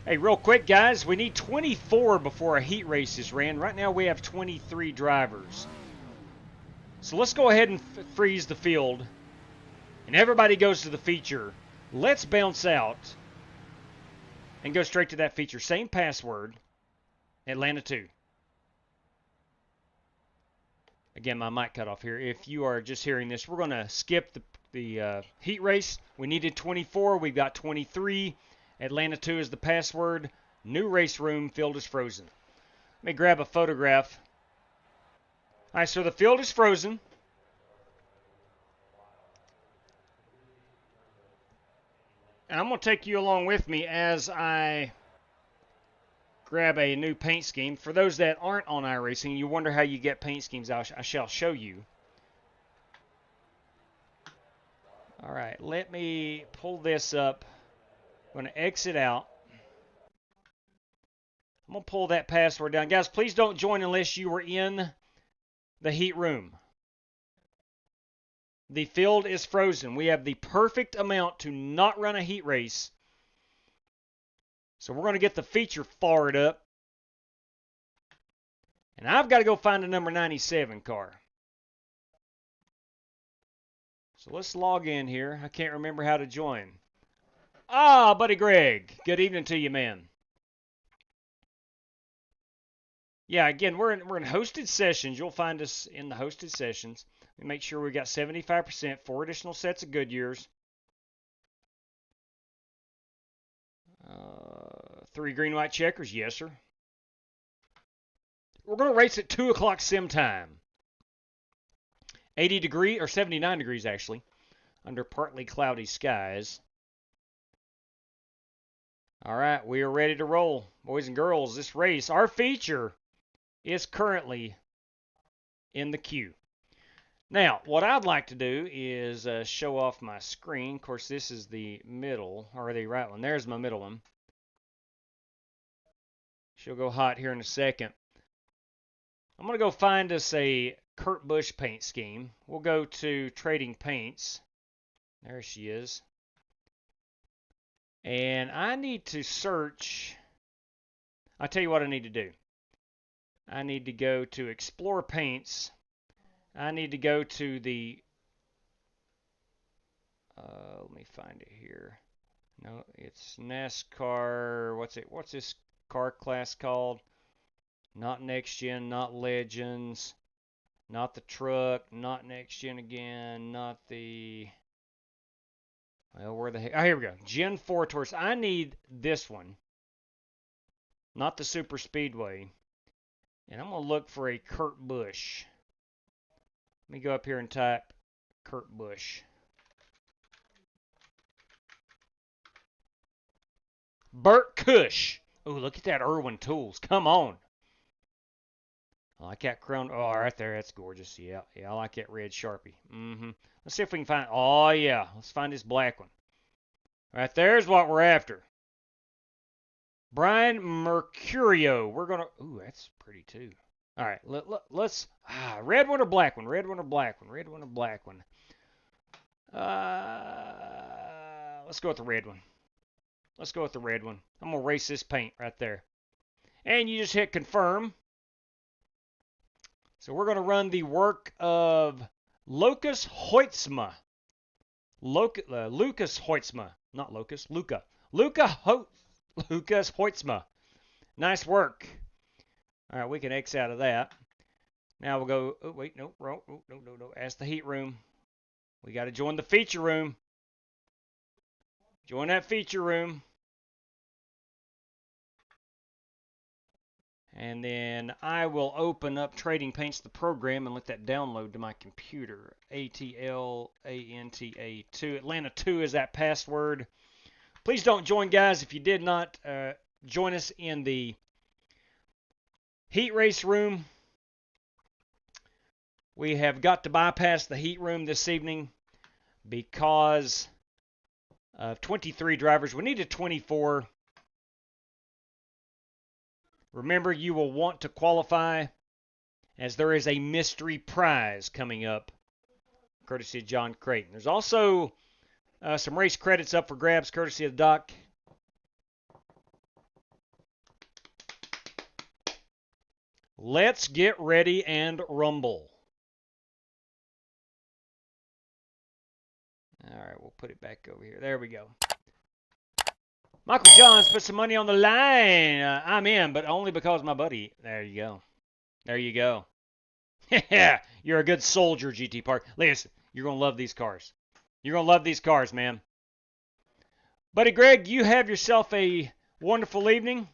Hey, real quick, guys, we need 24 before a heat race is ran. Right now we have 23 drivers. So let's go ahead and freeze the field. And everybody goes to the feature. Let's bounce out and go straight to that feature. Same password, Atlanta 2. Again, my mic cut off here. If you are just hearing this, we're going to skip the heat race. We needed 24. We've got 23. Atlanta 2 is the password. New race room. Field is frozen. Let me grab a photograph. All right, so the field is frozen. And I'm going to take you along with me as I grab a new paint scheme. For those that aren't on iRacing, you wonder how you get paint schemes. I shall show you. All right, let me pull this up. I'm going to exit out. I'm going to pull that password down. Guys, please don't join unless you were in the heat room. The field is frozen. We have the perfect amount to not run a heat race. So we're going to get the feature fired up. And I've got to go find a number 97 car. So let's log in here. I can't remember how to join. Ah, Buddy Greg. Good evening to you, man. Yeah, again, we're in hosted sessions. You'll find us in the hosted sessions. We make sure we got 75%, 4 additional sets of Goodyears. 3 green, white checkers. Yes, sir. We're going to race at 2 o'clock sim time. 80 degrees, or 79 degrees actually, under partly cloudy skies. All right, we are ready to roll. Boys and girls, this race, our feature is currently in the queue. Now, what I'd like to do is show off my screen. Of course, this is the middle, or the right one. There's my middle one. She'll go hot here in a second. I'm going to go find us a Kurt Busch paint scheme. We'll go to Trading Paints. There she is. And I need to search. I'll tell you what I need to do. I need to go to Explore Paints. I need to go to the, let me find it here. No, it's NASCAR. What's this car class called? Not next gen, not legends, not the truck, not next gen again, not the. Well, where the heck? Oh, here we go. Gen 4 Tours. I need this one, not the Super Speedway. And I'm going to look for a Kurt Busch. Let me go up here and type Kurt Busch. Burt Cush. Oh, look at that Irwin Tools. Come on. I like that crown. Oh, right there. That's gorgeous. Yeah, I like that red Sharpie. Let's see if we can find. Oh, yeah. Let's find this black one. Right there's what we're after. Brian Mercurio. We're going to. Ooh, that's pretty too. All right. Let's. Red one or black one? Red one or black one? Red one or black one? Let's go with the red one. Let's go with the red one. I'm going to erase this paint right there. And you just hit confirm. So we're going to run the work of Lucas Hoytsma. Lucas Hoytsma. Not Lucas. Luca. Lucas Hoytsma. Nice work. All right, we can X out of that. Now we'll go. Oh, wait. No. No. Ask the heat room. We got to join the feature room. Join that feature room. And then I will open up Trading Paints, the program, and let that download to my computer. ATLANTA2. Atlanta 2 is that password. Please don't join, guys, if you did not join us in the heat race room. We have got to bypass the heat room this evening because of 23 drivers. We needed 24. Remember, you will want to qualify as there is a mystery prize coming up, courtesy of John Creighton. There's also some race credits up for grabs, courtesy of Doc. Let's get ready and rumble. All right, we'll put it back over here. There we go. Michael Johns put some money on the line. I'm in, but only because my buddy. There you go. There you go. Yeah, you're a good soldier, GT Park. Listen, you're going to love these cars. You're going to love these cars, man. Buddy Greg, you have yourself a wonderful evening.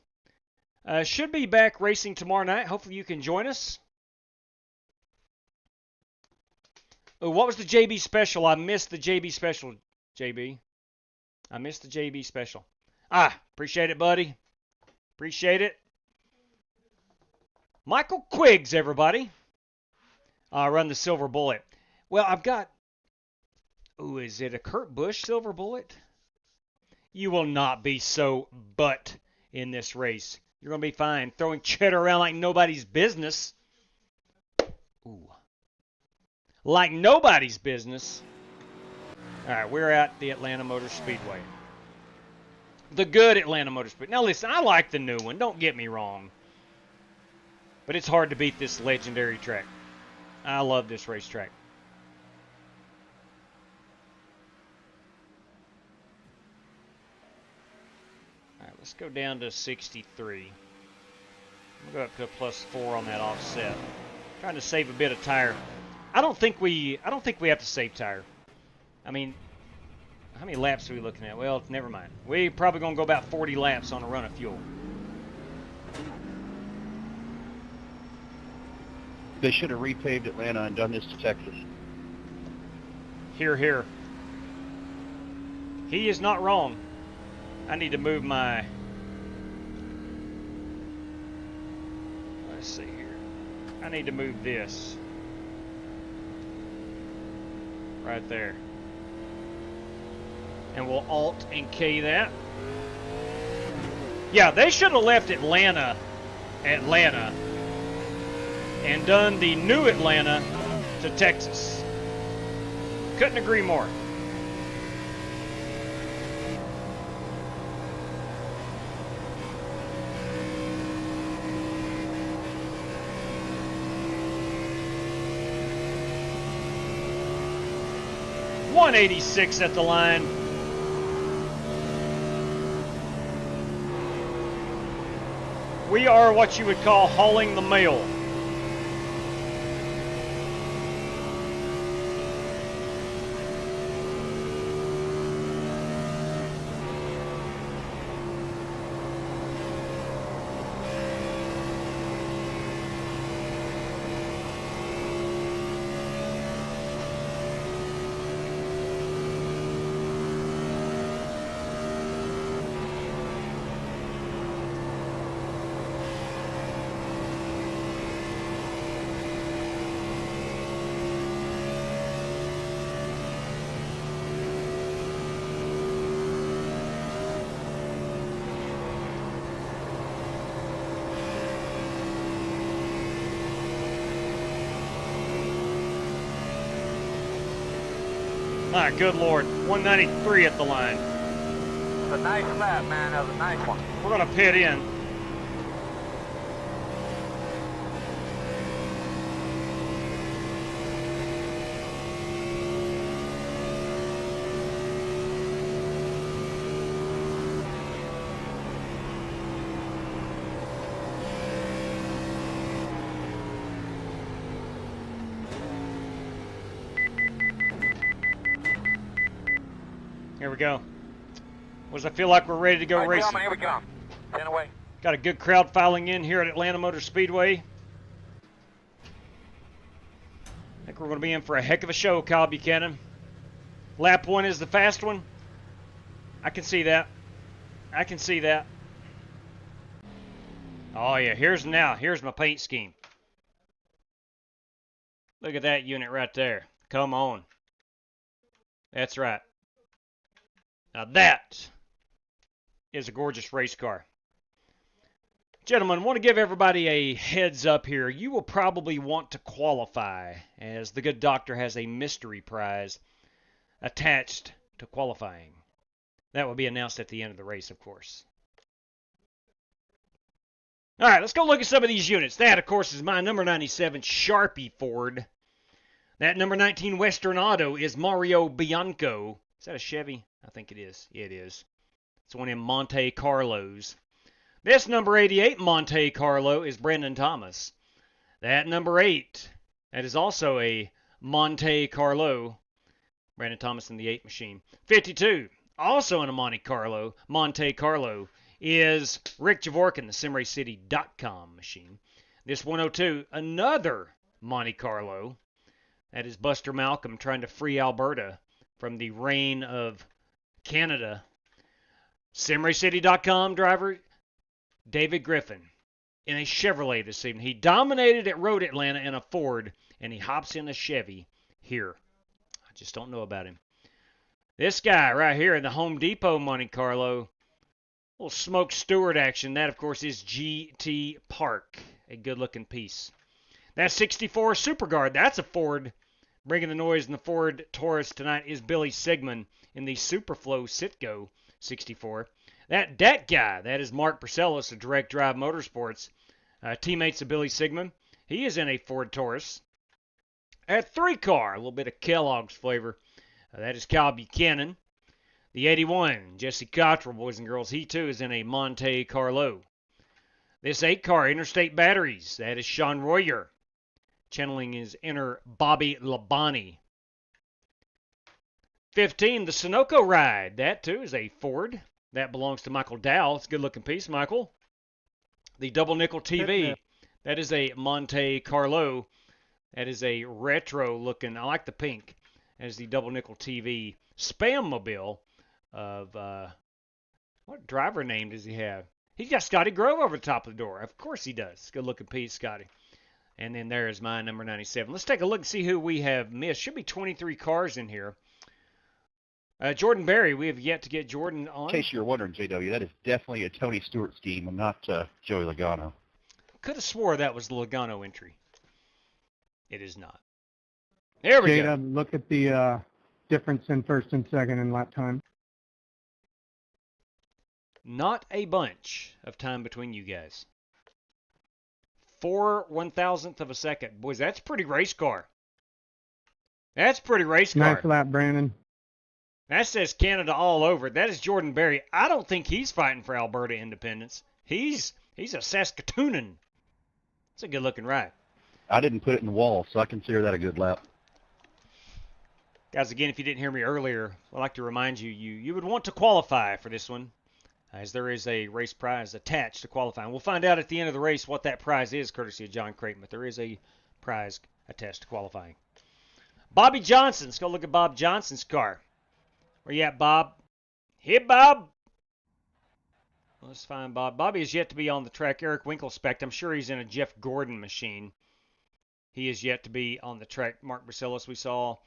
Should be back racing tomorrow night. Hopefully you can join us. Oh, what was the JB special? I missed the JB special, JB. I missed the JB special. Appreciate it, buddy. Appreciate it. Michael Quiggs, everybody. Run the Silver Bullet. Well, I've got... Ooh, is it a Kurt Busch Silver Bullet? You will not be so butt in this race. You're going to be fine. Throwing cheddar around like nobody's business. Ooh. Like nobody's business. All right, we're at the Atlanta Motor Speedway. The good Atlanta Motor Speedway. Now, listen, I like the new one. Don't get me wrong. But it's hard to beat this legendary track. I love this racetrack. All right, let's go down to 63. We'll go up to a +4 on that offset. Trying to save a bit of tire. I don't think we have to save tire. I mean, how many laps are we looking at? Well, never mind. We probably gonna go about 40 laps on a run of fuel. They should have repaved Atlanta and done this to Texas. Hear, hear. He is not wrong. I need to move my... Let's see here. I need to move this. Right there. And we'll Alt and K that. Yeah, they should have left Atlanta and done the new Atlanta to Texas. Couldn't agree more. .186 at the line. We are what you would call hauling the mail. My good Lord, 193 at the line. It was a nice lap, man. That was a nice one. We're going to pit in. Here we go. Does it feel like we're ready to go racing? Here we come. 10 away. Got a good crowd filing in here at Atlanta Motor Speedway. I think we're going to be in for a heck of a show, Kyle Buchanan. Lap 1 is the fast one. I can see that. I can see that. Oh yeah, here's my paint scheme. Look at that unit right there. Come on. That's right. Now that is a gorgeous race car. Gentlemen, I want to give everybody a heads up here. You will probably want to qualify, as the good doctor has a mystery prize attached to qualifying. That will be announced at the end of the race, of course. All right, let's go look at some of these units. That, of course, is my number 97 Sharpie Ford. That number 19 Western Auto is Mario Bianco. Is that a Chevy? I think it is. Yeah, it is. It's one in Monte Carlos. This number 88 Monte Carlo is Brandon Thomas. That number 8, that is also a Monte Carlo. Brandon Thomas in the 8 machine. 52, also in a Monte Carlo, is Rick Javorkin, the SimRaceCity.com machine. This 102, another Monte Carlo. That is Buster Malcolm trying to free Alberta from the reign of Canada. SimRaceCity.com driver David Griffin in a Chevrolet this evening. He dominated at Road Atlanta in a Ford, and he hops in a Chevy here. I just don't know about him. This guy right here in the Home Depot Monte Carlo, little Smoke Stewart action. That, of course, is GT Park, a good-looking piece. That 64 Superguard, that's a Ford. Bringing the noise in the Ford Taurus tonight is Billy Sigmund in the Superflow Citgo 64. That guy, that is Mark Purcellis of Direct Drive Motorsports, teammates of Billy Sigmund. He is in a Ford Taurus. At 3-car, a little bit of Kellogg's flavor. That is Kyle Buchanan. The 81, Jesse Cottrell, boys and girls, he too is in a Monte Carlo. This 8-car, Interstate Batteries, that is Sean Royer, channeling his inner Bobby Labonte. 15, the Sunoco Ride. That, too, is a Ford. That belongs to Michael Dow. It's a good-looking piece, Michael. The Double Nickel TV. That is a Monte Carlo. That is a retro-looking, I like the pink. That is the Double Nickel TV Spam-mobile of, what driver name does he have? He's got Scotty Grove over the top of the door. Of course he does. Good-looking piece, Scotty. And then there is my number 97. Let's take a look and see who we have missed. Should be 23 cars in here. Jordan Berry, we have yet to get Jordan on. In case you're wondering, JW, that is definitely a Tony Stewart scheme and not Joey Logano. Could have swore that was the Logano entry. It is not. There we go. Look at the difference in first and second in lap time. Not a bunch of time between you guys. 4 1,000th of a second. Boys, that's pretty race car. That's pretty race car. Nice lap, Brandon. That says Canada all over. That is Jordan Berry. I don't think he's fighting for Alberta independence. He's He's a Saskatoonan. It's a good-looking ride. I didn't put it in the wall, so I consider that a good lap. Guys, again, if you didn't hear me earlier, I'd like to remind you, you would want to qualify for this one, as there is a race prize attached to qualifying. We'll find out at the end of the race what that prize is, courtesy of John Creighton, but there is a prize attached to qualifying. Bobby Johnson. Let's go look at Bob Johnson's car. Where you at, Bob? Hey, Bob. Let's find Bob. Bobby is yet to be on the track. Eric Winkelspect, I'm sure he's in a Jeff Gordon machine. He is yet to be on the track. Mark Brasilis, we saw.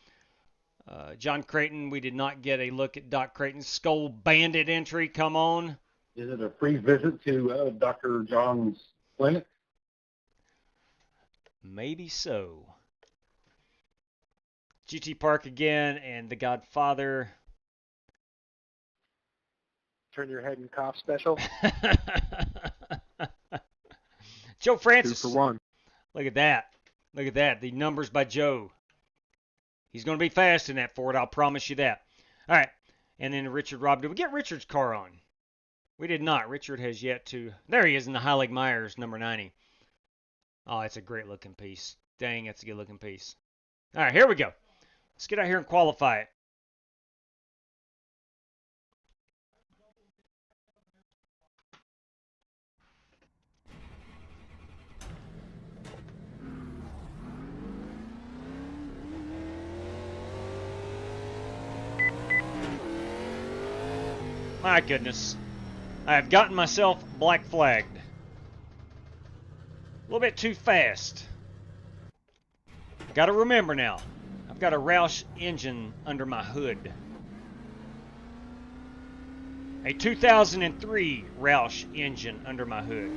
John Creighton, we did not get a look at Doc Creighton's Skull Bandit entry. Come on. Is it a free visit to Dr. John's clinic? Maybe so. GT Park again, and the Godfather. Turn your head and cough special. Joe Francis. 2 for 1. Look at that. Look at that. The numbers by Joe. He's going to be fast in that Ford, I'll promise you that. All right. And then Richard Robb. Did we get Richard's car on? We did not. Richard has yet to. There he is in the Heilig Myers, number 90. Oh, it's a great looking piece. Dang, that's a good looking piece. All right, here we go. Let's get out here and qualify it. My goodness. I have gotten myself black flagged. A little bit too fast. Got to remember now, I've got a Roush engine under my hood. A 2003 Roush engine under my hood.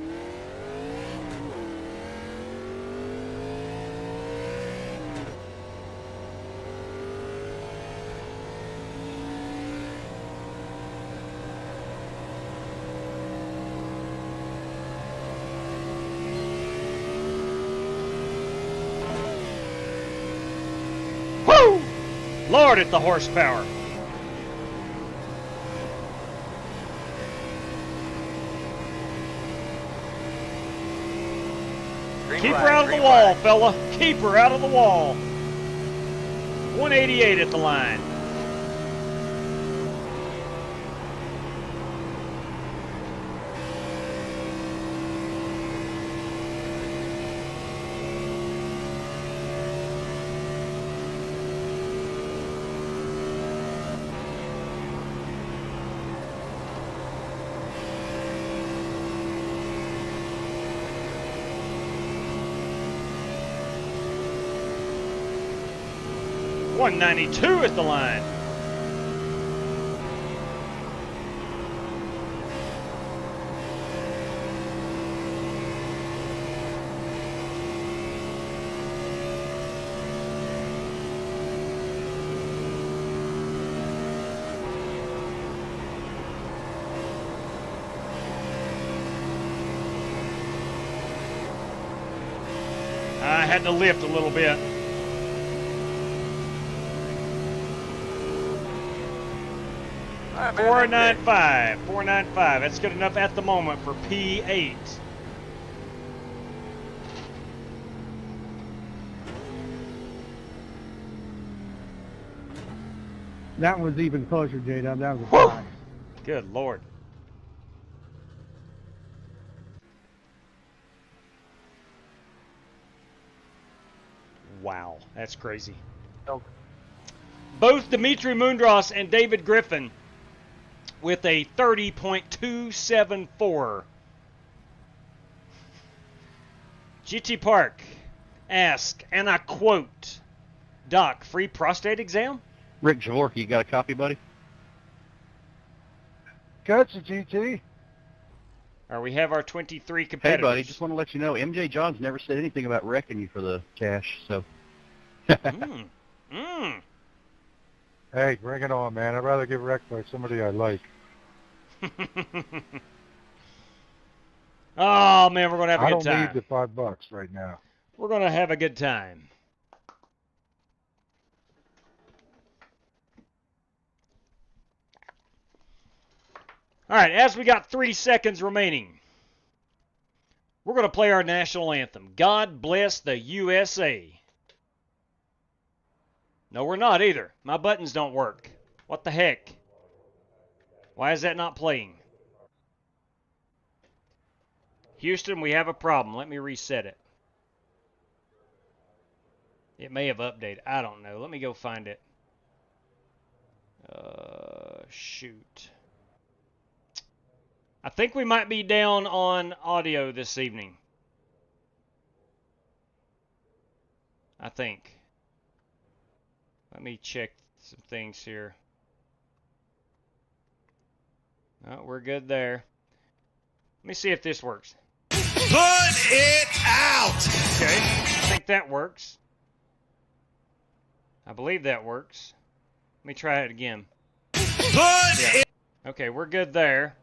Lord at the horsepower. Keep her out of the wall, fella. Keep her out of the wall. 188 at the line. .192 at the line. I had to lift a little bit. .495. That's good enough at the moment for P8. That was even closer, J-Dub. That was a tie. Good Lord. Wow, that's crazy. Oh. Both Dimitri Mundros and David Griffin with a 30.274. GT Park ask, and I quote, Doc, free prostate exam? Rick Jaworski, you got a copy, buddy? Gotcha, GT. Or we have our 23 competitors. Hey, buddy, just want to let you know, MJ Johns never said anything about wrecking you for the cash, so. Hey, bring it on, man. I'd rather get wrecked by somebody I like. Oh, man, we're going to have a good time. I don't need the $5 right now. We're going to have a good time. All right, as we got 3 seconds remaining, going to play our national anthem. God bless the USA. No, we're not either. My buttons don't work. What the heck? Why is that not playing? Houston, we have a problem. Let me reset it. It may have updated. I don't know. Let me go find it. Shoot. I think we might be down on audio this evening. I think. Let me check some things here. Oh, we're good there. Let me see if this works. Put it out! Okay, I think that works. I believe that works. Let me try it again. Put it. Okay, we're good there.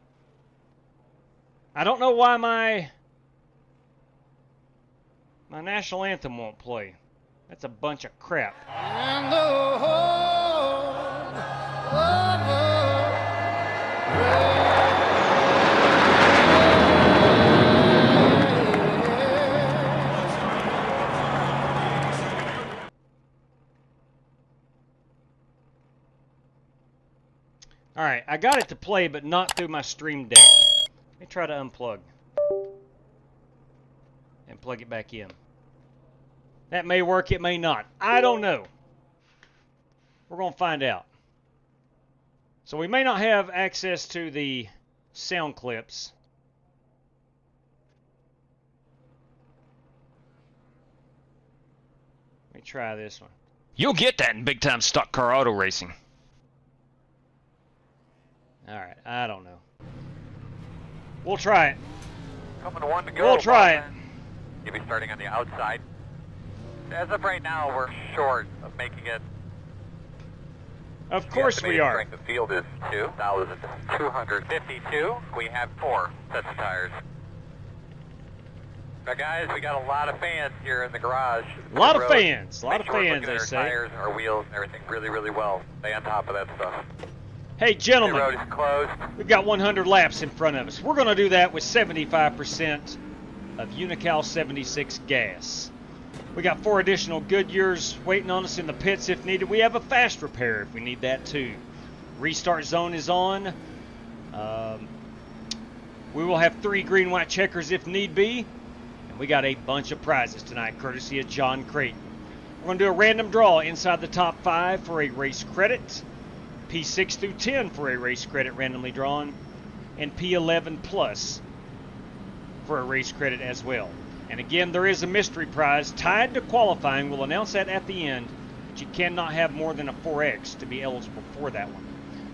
I don't know why my national anthem won't play. That's a bunch of crap. And the whole Alright, I got it to play, but not through my Stream Deck. Let me try to unplug. And plug it back in. That may work, it may not. I don't know. We're going to find out. So we may not have access to the sound clips. Let me try this one. You'll get that in big-time stock car auto racing. Alright, I don't know. We'll try it. Coming to one to go. We'll try it. You'll be starting on the outside. As of right now, we're short of making it. Of course we are. The field is 2,252. We have 4 sets of tires. Now, guys, we got a lot of fans here in the garage. A lot of fans. A lot of fans, they they say. say. Tires, our wheels, and everything really, really well. Stay on top of that stuff. Hey, gentlemen, The road is closed. we've got 100 laps in front of us. We're going to do that with 75% of Unical 76 gas. We got 4 additional Goodyears waiting on us in the pits if needed. We have a fast repair if we need that too. Restart zone is on. We will have 3 green-white checkers if need be. And we got a bunch of prizes tonight, courtesy of John Creighton. We're going to do a random draw inside the top 5 for a race credit. P6 through 10 for a race credit randomly drawn. And P11 plus for a race credit as well. And again, there is a mystery prize tied to qualifying. We'll announce that at the end, but you cannot have more than a 4X to be eligible for that one.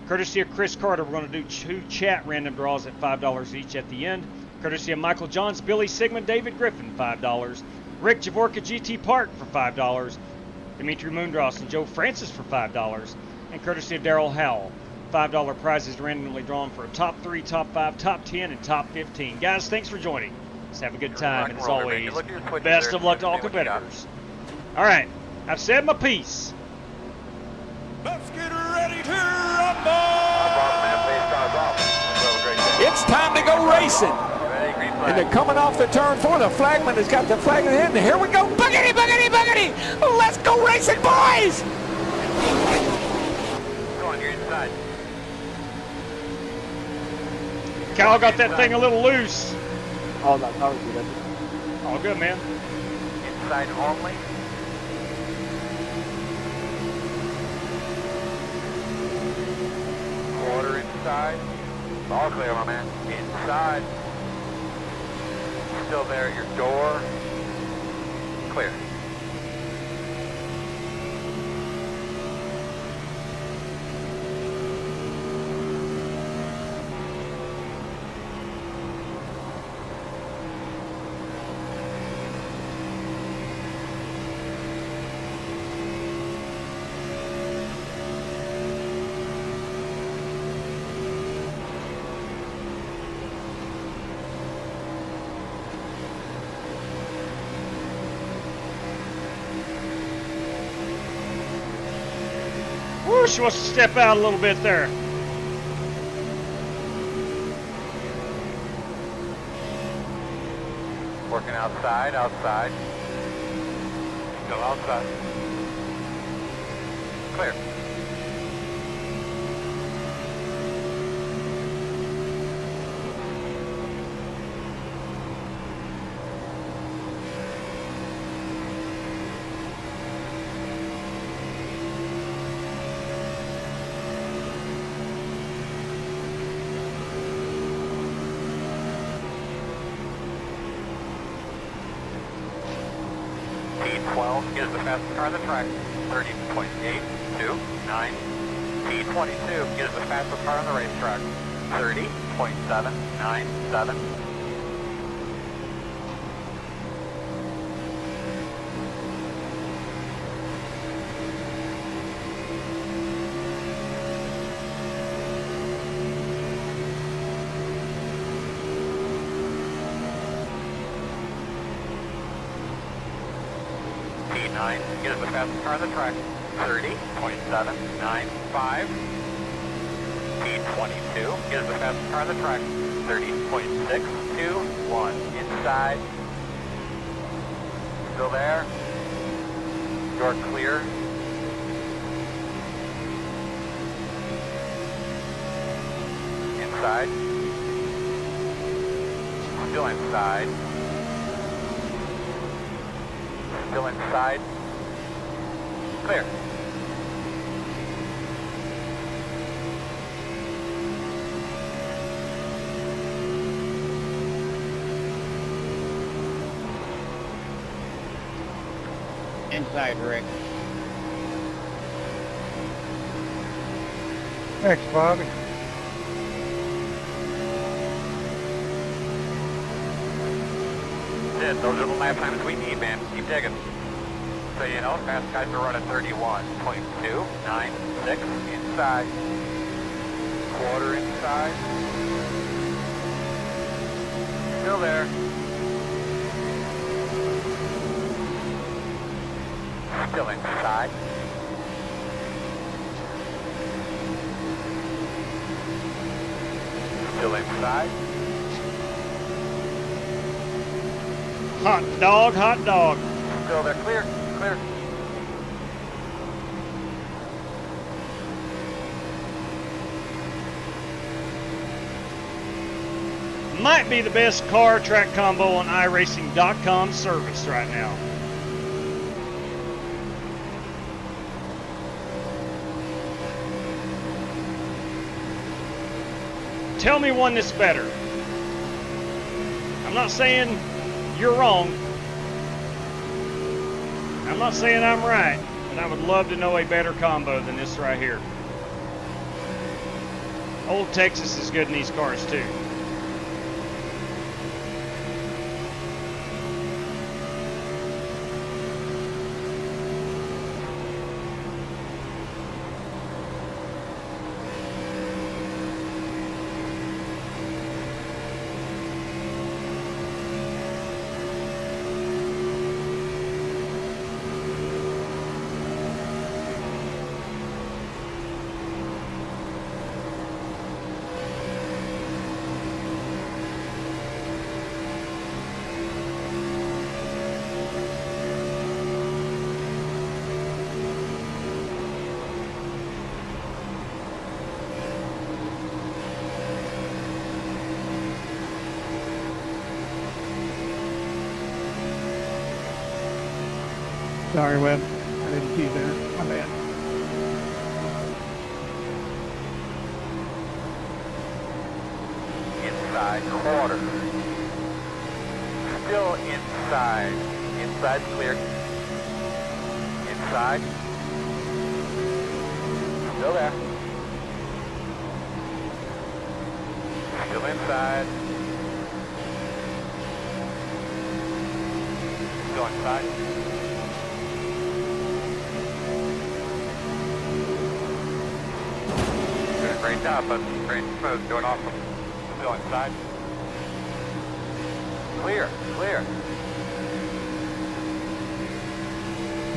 Courtesy of Chris Carter, we're going to do 2 chat random draws at $5 each at the end. Courtesy of Michael Johns, Billy Sigmund, David Griffin, $5. Rick Javorka, GT Park for $5. Dimitri Moondross and Joe Francis for $5. And courtesy of Daryl Howell, $5 prizes randomly drawn for a top 3, top 5, top 10, and top 15. Guys, thanks for joining. Let's have a good time, and as always, best of luck to all competitors. All right, I've said my piece. Let's get ready to rumble! It's time to go racing. And they're coming off the turn 4. The flagman has got the flag in the end. Here we go. Boogity, boogity, boogity. Let's go racing, boys. Go on, you're inside. Kyle got that thing a little loose. Oh, that's how we do that. All good, man. Inside only. Quarter inside. All clear, my man. Inside. Still there at your door. Clear. She wants to step out a little bit there. Outside, outside. Still outside. Clear. P12 is the fastest car on the track, 30.829. P22 is the fastest car on the racetrack, 30.797. P9 is the fastest car on the track, 30.795. P22 is the fastest car on the track, 30.621. Inside. Still there. Door clear. Inside. Still inside. Still inside. Clear. Inside, Rick. Thanks, Bobby. Those are the lap times we need, man. Keep digging. So you know, fast guys are running 31.296 inside. Quarter inside. Still there. Still inside. Still inside. Hot dog, hot dog. Still there. Clear, clear. Might be the best car track combo on iRacing.com service right now. Tell me one that's better. I'm not saying you're wrong. I'm not saying I'm right, but I would love to know a better combo than this right here. Old Texas is good in these cars too. Sorry, Webb. I didn't see that. My bad. Inside quarter. Still inside. Inside clear. Inside. Still there. Still inside. Still inside. Doing a great job, but great smooth, doing awesome. Still inside. Clear, clear.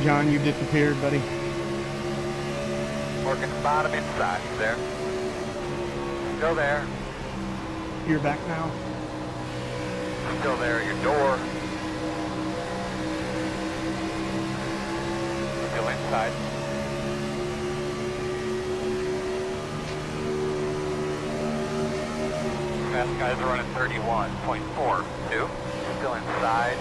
John, you disappeared, buddy. Working bottom inside, he's there. Still there. You're back now. Still there, your door. Still inside. Fast guys are running 31.42. Still inside.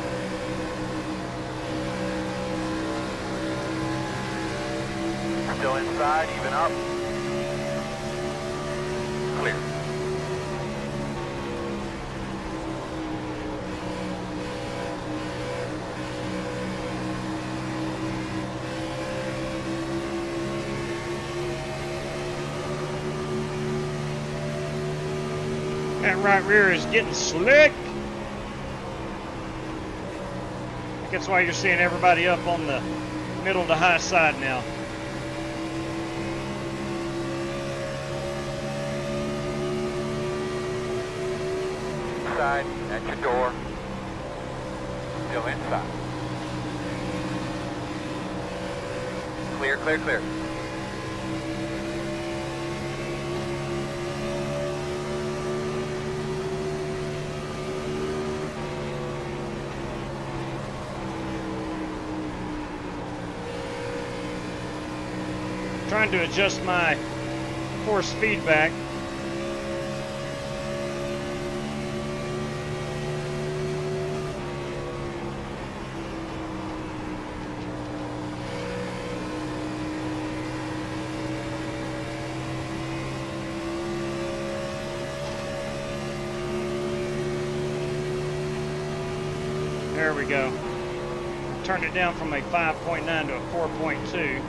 Still inside, even up. Clear. That right rear is getting slick. I think that's why you're seeing everybody up on the middle to high side now. Inside, at your door. Still inside. Clear, clear, clear. Trying to adjust my force feedback. There we go. Turned it down from a 5.9 to a 4.2.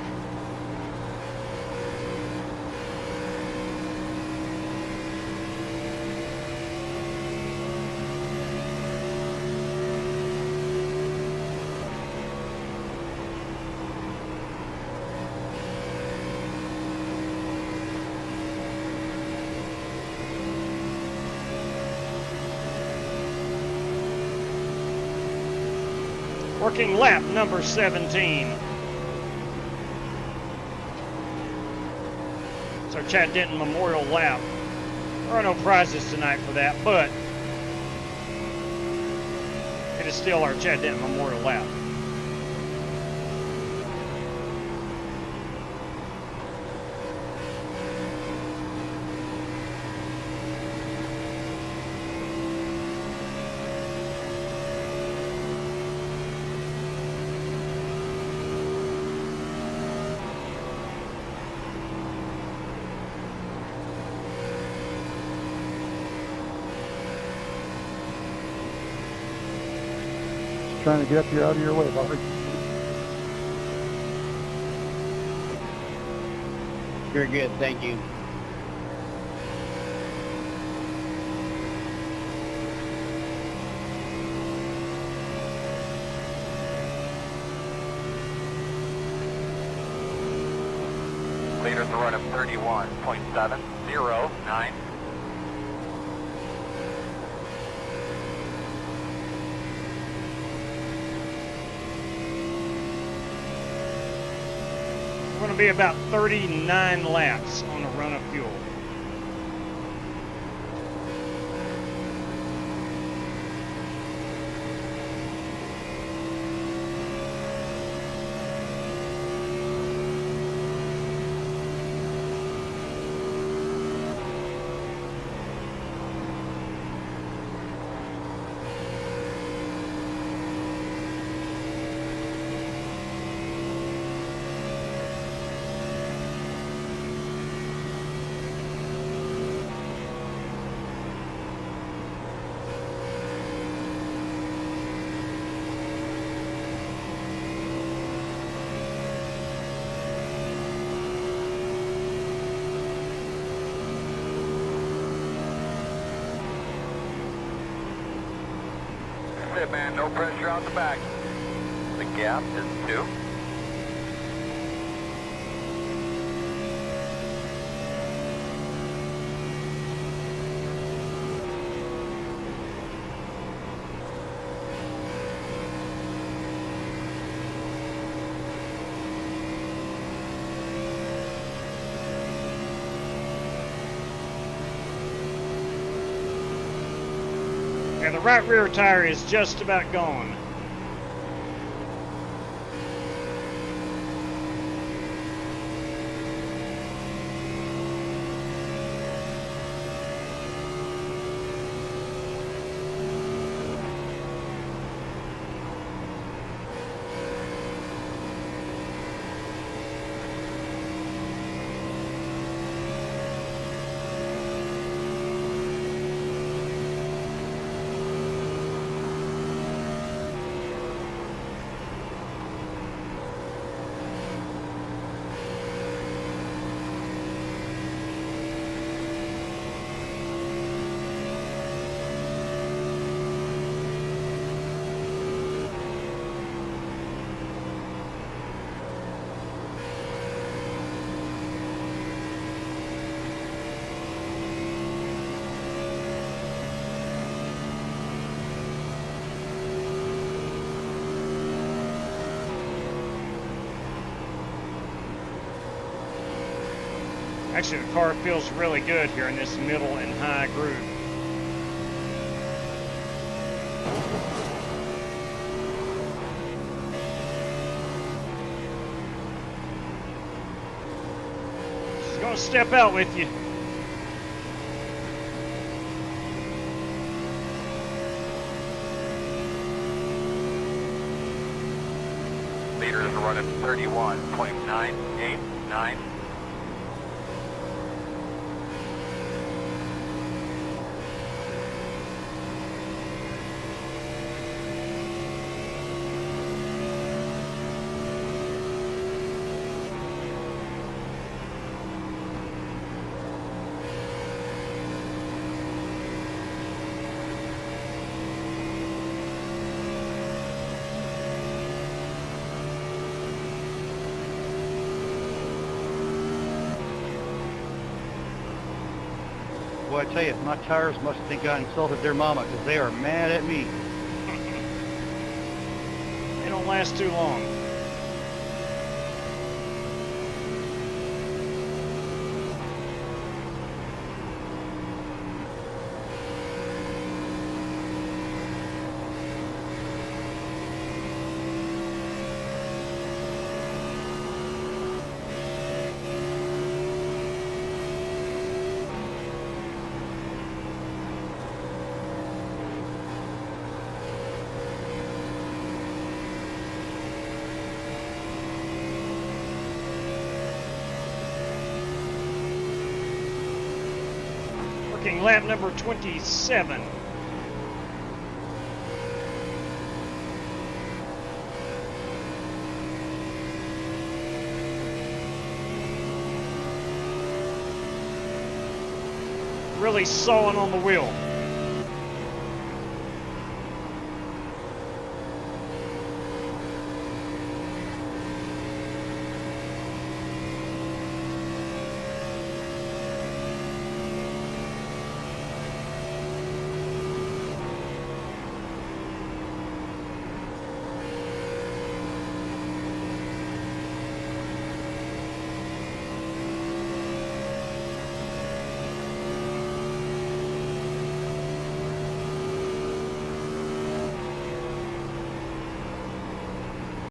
Working lap number 17. It's our Chad Denton Memorial Lap. There are no prizes tonight for that, but it is still our Chad Denton Memorial Lap. Trying to get up here out of your way, Bobby. Very good, thank you. Leaders are running 31.709. Going to be about 39 laps on a run of fuel. That's it, man. No pressure out the back. The gap is 2. And the right rear tire is just about gone. Actually, the car feels really good here in this middle and high groove. She's gonna step out with you. Leaders running 31.989. Boy, I tell you, my tires must think I insulted their mama because they are mad at me. They don't last too long. Lap number 27. Really sawing on the wheel.